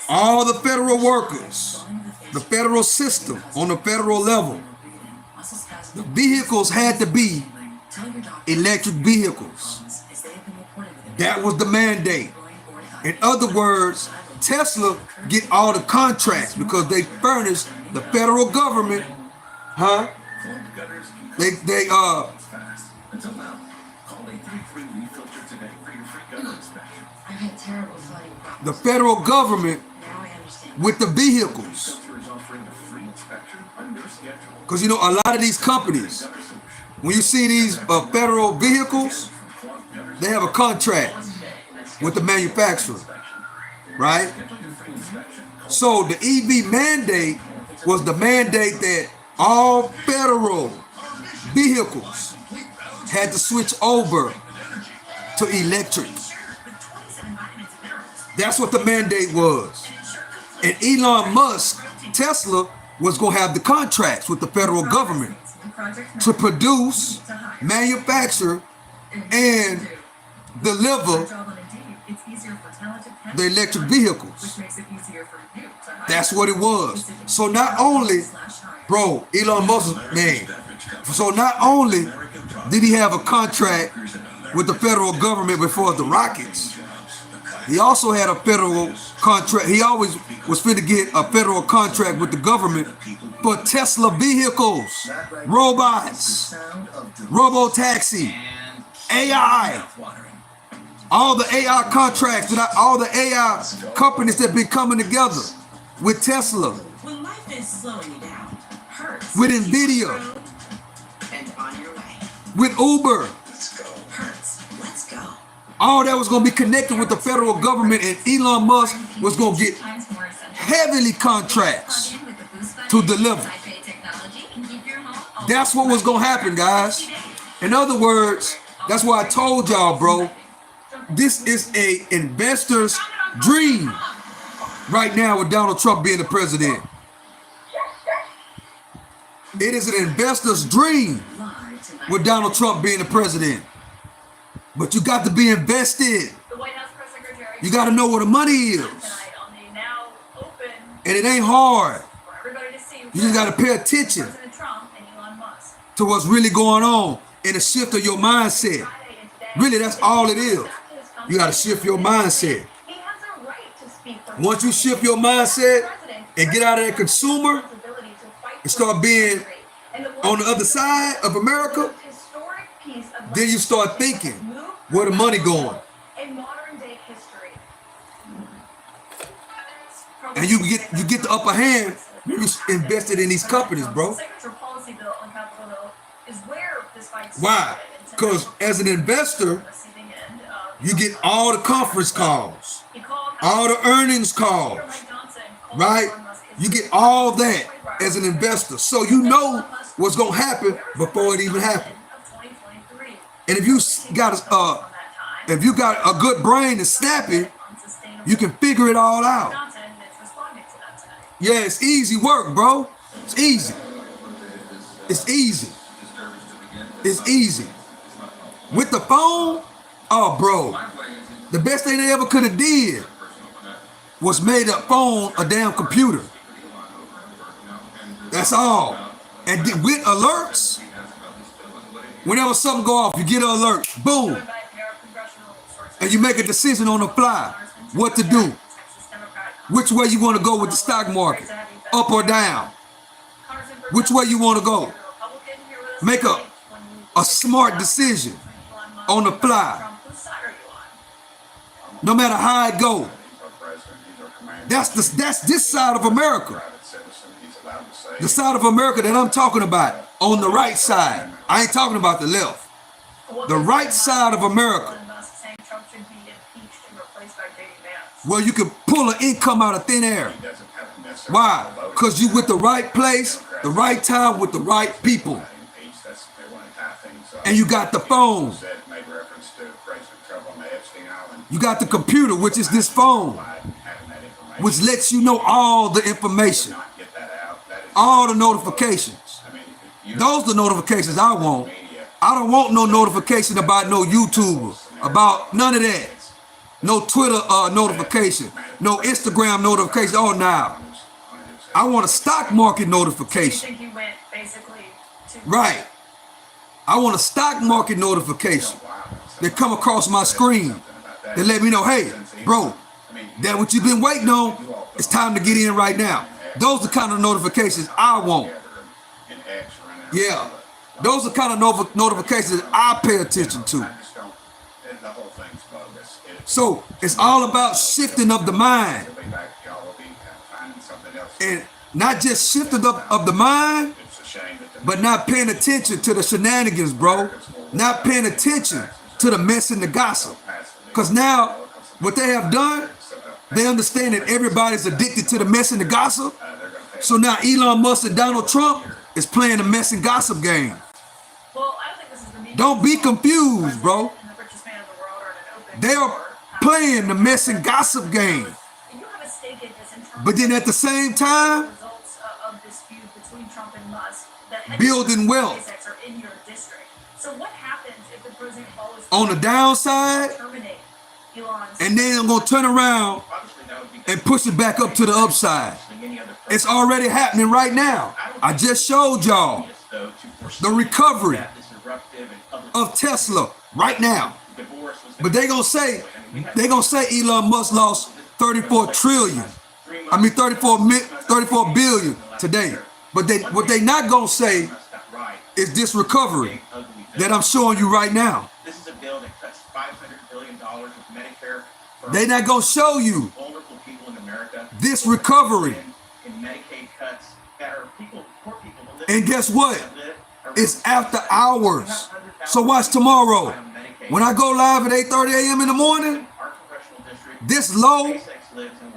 all the federal workers, the federal system on the federal level, the vehicles had to be electric vehicles. That was the mandate. In other words, Tesla get all the contracts because they furnish the federal government, huh?
Clogged gutters can
They
fast. Until now, call 833 Leaf Filter today for your free gutter inspection.
I've had terrible flooding problems.
the federal government
Now I understand.
with the vehicles,
Filter is offering a free inspection on your schedule.
because you know a lot of these companies,
Gutter solution.
when you see these federal vehicles,
Clogged gutters.
they have a contract with the manufacturer, right?
Schedule your free inspection. Call
So the EV mandate was the mandate that all federal vehicles had to switch over to electric. That's what the mandate was. And Elon Musk, Tesla, was going to have the contracts with the federal government to produce, manufacture, and deliver the electric vehicles. That's what it was. So not only, bro, Elon Musk, man, so not only did he have a contract with the federal government before the rockets, he also had a federal contract. He always was finna get a federal contract with the government for Tesla vehicles, robots, robo-taxi, AI, all the AI contracts, all the AI companies that been coming together with Tesla,
When life is slowing you down, hurts.
with Nvidia,
And on your way.
with Uber.
Hurts. Let's go.
All that was going to be connected with the federal government, and Elon Musk was going to get heavily contracts to deliver. That's what was going to happen, guys. In other words, that's why I told y'all, bro, this is a investor's dream right now with Donald Trump being the president. It is an investor's dream with Donald Trump being the president. But you got to be invested. You got to know where the money is. And it ain't hard. You just got to pay attention to what's really going on and a shift of your mindset. Really, that's all it is. You got to shift your mindset. Once you shift your mindset and get out of that consumer and start being on the other side of America, then you start thinking, where the money going? And you get the upper hand when you invested in these companies, bro. Why? Because as an investor, you get all the conference calls, all the earnings calls, right? You get all that as an investor. So you know what's going to happen before it even happens. And if you got a good brain and snappy, you can figure it all out. Yeah, it's easy work, bro. It's easy. It's easy. It's easy. With the phone, oh, bro, the best thing they ever could have did was made a phone a damn computer. That's all. And with alerts, whenever something go off, you get an alert, boom, and you make a decision on the fly what to do, which way you want to go with the stock market, up or down, which way you want to go. Make a smart decision on the fly, no matter how it go. That's this side of America. The side of America that I'm talking about, on the right side. I ain't talking about the left. The right side of America, where you can pull an income out of thin air. Why? Because you with the right place, the right time, with the right people. And you got the phone. You got the computer, which is this phone, which lets you know all the information, all the notifications. Those are the notifications I want. I don't want no notification about no YouTuber, about none of that. No Twitter notification, no Instagram notification. Oh, now I want a stock market notification. Right. I want a stock market notification that come across my screen that let me know, hey, bro, that what you've been waiting on, it's time to get in right now. Those are the kind of notifications I want. Yeah. Those are the kind of notifications I pay attention to.
The whole thing's bogus.
So it's all about shifting of the mind. And not just shifting of the mind, but not paying attention to the shenanigans, bro. Not paying attention to the mess and the gossip. Because now, what they have done, they understand that everybody's addicted to the mess and the gossip. So now Elon Musk and Donald Trump is playing the mess and gossip game. Don't be confused, bro. They are playing the mess and gossip game. But then at the same time, building wealth. On the downside, and then I'm going to turn around and push it back up to the upside. It's already happening right now. I just showed y'all the recovery of Tesla right now. But they're going to say Elon Musk lost 34 billion today. But what they not going to say is this recovery that I'm showing you right now.
This is a bill that cuts $500 billion of Medicare for
They not going to show you
vulnerable people in America.
this recovery.
In Medicaid cuts that are poor people.
And guess what? It's after hours. So watch tomorrow. When I go live at 8:30 a.m. in the morning, this low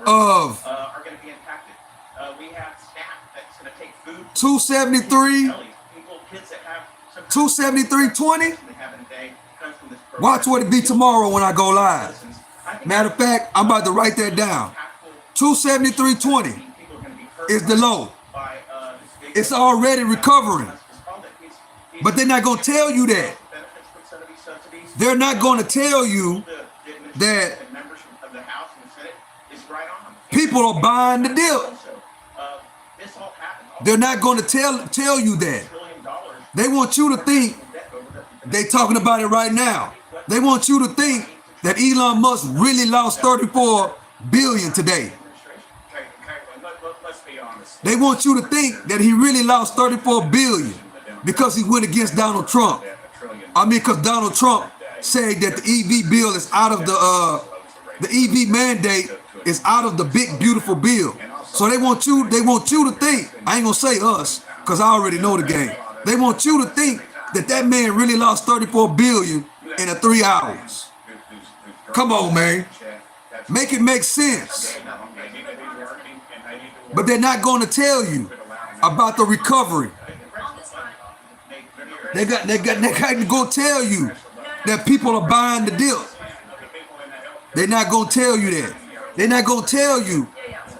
of
are going to be impacted. We have staff that's going to take food.
273, 273.20. Watch what it be tomorrow when I go live. Matter of fact, I'm about to write that down. 273.20 is the low. It's already recovering. But they're not going to tell you that. They're not going to tell you that people are buying the deal. They're not going to tell you that. They want you to think they're talking about it right now. They want you to think that Elon Musk really lost 34 billion today. They want you to think that he really lost 34 billion because he went against Donald Trump. I mean, because Donald Trump said that the EV bill is out of the EV mandate is out of the big beautiful bill. So they want you to think, I ain't gonna say us, because I already know the game. They want you to think that man really lost 34 billion in 3 hours. Come on, man. Make it make sense. But they're not going to tell you about the recovery. They got to go tell you that people are buying the deal. They're not going to tell you that. They're not going to tell you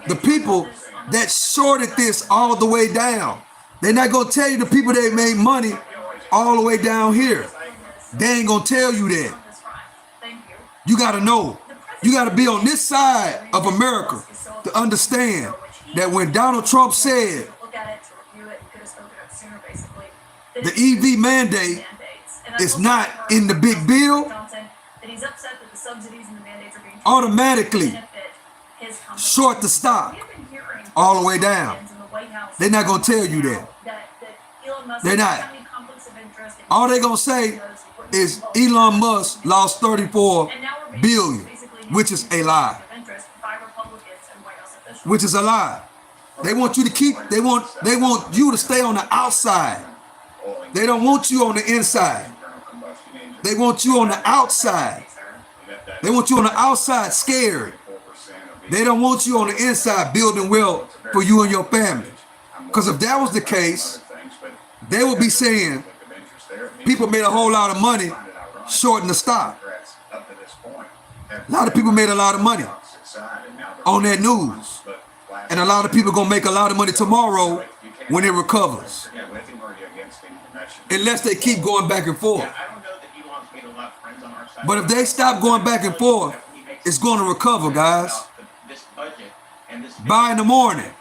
the people that shorted this all the way down. They're not going to tell you the people that made money all the way down here. They ain't going to tell you that. You got to know. You got to be on this side of America to understand that when Donald Trump said the EV mandate is not in the big bill, automatically short the stock all the way down. They're not going to tell you that. They're not. All they're going to say is Elon Musk lost 34 billion, which is a lie. Which is a lie. They want you to they want you to stay on the outside. They don't want you on the inside. They want you on the outside. They want you on the outside scared. They don't want you on the inside building wealth for you and your family. Because if that was the case, they would be saying people made a whole lot of money shorting the stock. A lot of people made a lot of money on that news. And a lot of people going to make a lot of money tomorrow when it recovers. Unless they keep going back and forth. But if they stop going back and forth, it's going to recover, guys. Buy in the morning.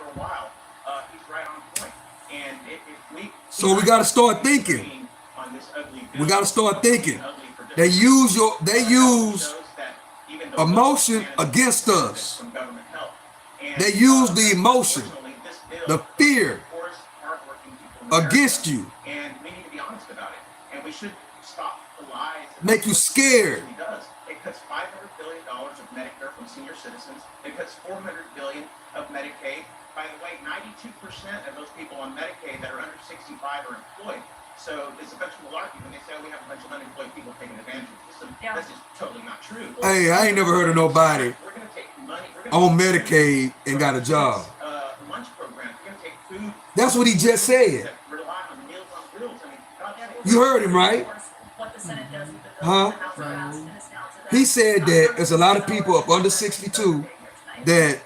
So we got to start thinking. We got to start thinking. They use emotion against us. They use the emotion the fear
force hardworking people in
against
America,
you,
and we need to be honest about it. And we should stop the lies.
make you scared.
It does. It cuts $500 billion of Medicare from senior citizens. It cuts $400 billion of Medicaid. By the way, 92% of those people on Medicaid that are under 65 are employed. So it's a bunch of malarkey when they say, oh, we have a bunch of unemployed people taking advantage of the system. That's just totally not true.
Hey, I ain't never heard of nobody
We're going to take money.
on Medicaid and got a job.
Lunch programs. We're going to take food.
That's what he just said.
That rely on Meals on Wheels. I mean, God damn it.
You heard him, right?
What the Senate does with the bill,
Huh?
the House passed, and it's now to
He said that there's a lot of people up under 62 that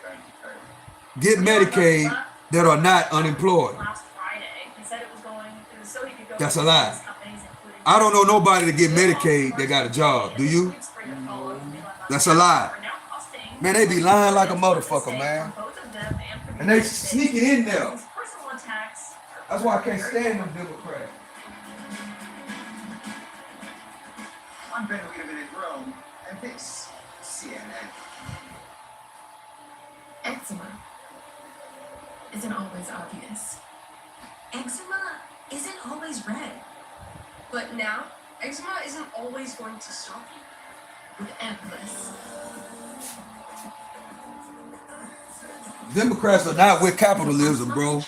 get Medicaid that are not unemployed.
Last Friday, he said it was so he could go.
That's a lie. I don't know nobody that get Medicaid that got a job. Do you? That's a lie. Man, they be lying like a motherfucker, man. And they sneak it in there. That's why I can't stand them Democrats.
I'm Ben Wiedemann in Rome, and this CNN.
Eczema isn't always obvious. Eczema isn't always red. But now, eczema isn't always going to stop you. With Endless.
Democrats are not with capitalism, bro.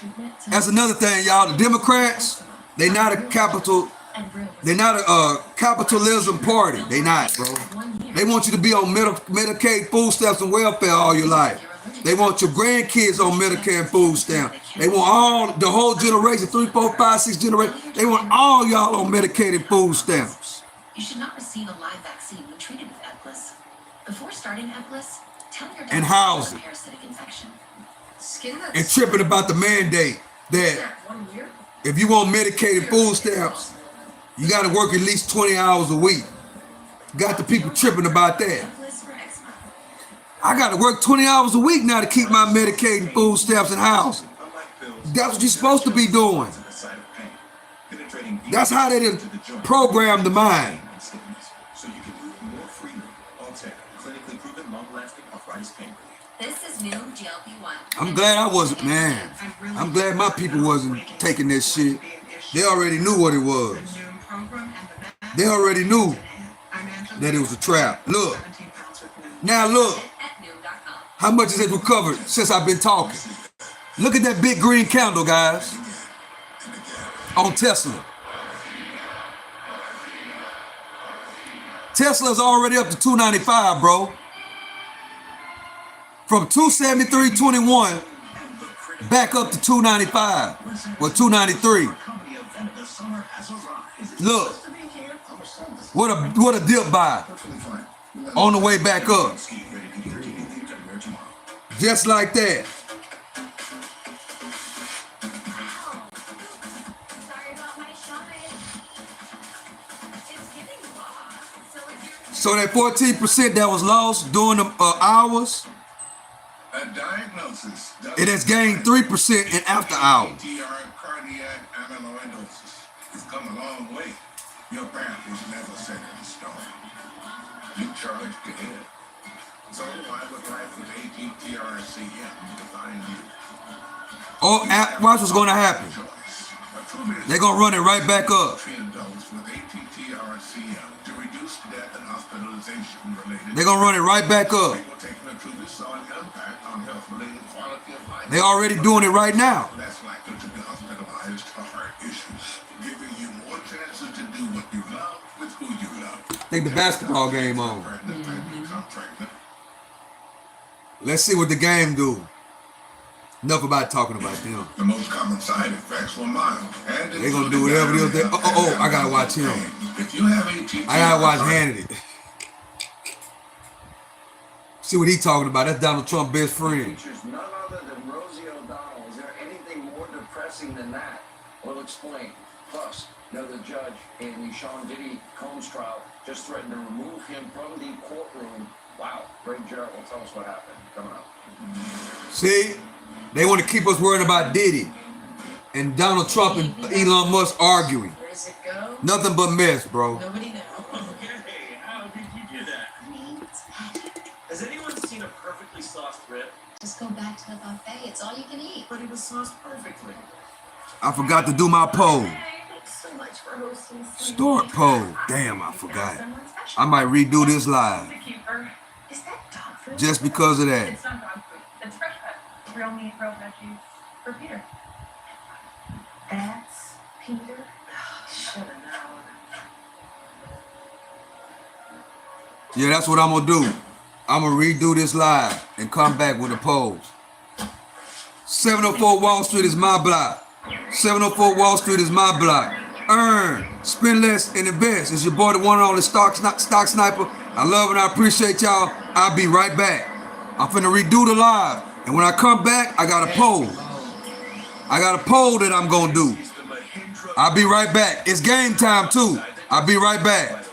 That's another thing, y'all. The Democrats, they're not a capitalism party. They not, bro. They want you to be on Medicaid, food stamps, and welfare all your life. They want your grandkids on Medicare and food stamps. They want the whole generation, 3, 4, 5, 6 generations. They want all y'all on Medicaid and food stamps.
You should not receive a live vaccine when treated with Eblis. Before starting Eblis, tell your
And
doctor
housing.
about parasitic infection.
And tripping about the mandate that if you want Medicaid and food stamps, you got to work at least 20 hours a week. Got the people tripping about that. I got to work 20 hours a week now to keep my Medicaid and food stamps and housing. That's what you're supposed to be doing. That's how they did program the mind.
So you can move more freely. All-Tech, clinically proven long-lasting arthritis pain relief.
This is new GLP-1.
I'm glad I wasn't, man. I'm glad my people wasn't taking this shit. They already knew what it was. They already knew that it was a trap. Look. Now look. How much has it recovered since I've been talking? Look at that big green candle, guys. On Tesla. Tesla's already up to 295, bro. From 273.21 back up to 295 or 293. Look, what a dip by on the way back up. Just like that. So that 14% that was lost during the hours,
A diagnosis.
it has gained 3% in after hours.
Cardiac amyloidosis. It's come a long way. Your path is never set in stone. You charged ahead. So why would life with ATTRCM define you?
Oh, watch what's going to happen. They're going to run it right back up. They're going to run it right back up. They're already doing it right now.
That's likely to be hospitalized for heart issues, giving you more chances to do what you love with who you love.
I think the basketball game on. Let's see what the game do. Enough about talking about them.
The most common side effects were mild.
They're going to do whatever it is. I got to watch him.
If you have ATTR,
I got to watch Hannity. See what he talking about. That's Donald Trump's best friend.
None other than Rosie O'Donnell. Is there anything more depressing than that? We'll explain. Plus, the judge in the Sean Diddy Combs trial just threatened to remove him from the courtroom. Wow. Greg Jarrett will tell us what happened. Coming up.
See? They want to keep us worrying about Diddy and Donald Trump and Elon Musk arguing.
Where does it go?
Nothing but mess, bro.
Nobody knows.
Hey, how did you do that?
Has anyone seen a
a perfectly sauced rib?
Just go back to the buffet. It's all you can eat.
But it was sauced perfectly.
I forgot to do my poll.
Thanks so much for hosting.
Start poll. Damn, I forgot. I might redo this live.
Is that dog food?
Just because of that.
It's not dog food. It's fresh cut. Real meat, real veggies for Peter.
That's Peter. Should have known.
Yeah, that's what I'm gonna do. I'm gonna redo this live and come back with the polls. 704 Wall Street is my block. 704 Wall Street is my block. Earn, spend less, and invest. It's your boy, the one and only stock sniper. I love and I appreciate y'all. I'll be right back. I'm finna redo the live, and when I come back, I got a poll. I got a poll that I'm gonna do. I'll be right back. It's game time too. I'll be right back.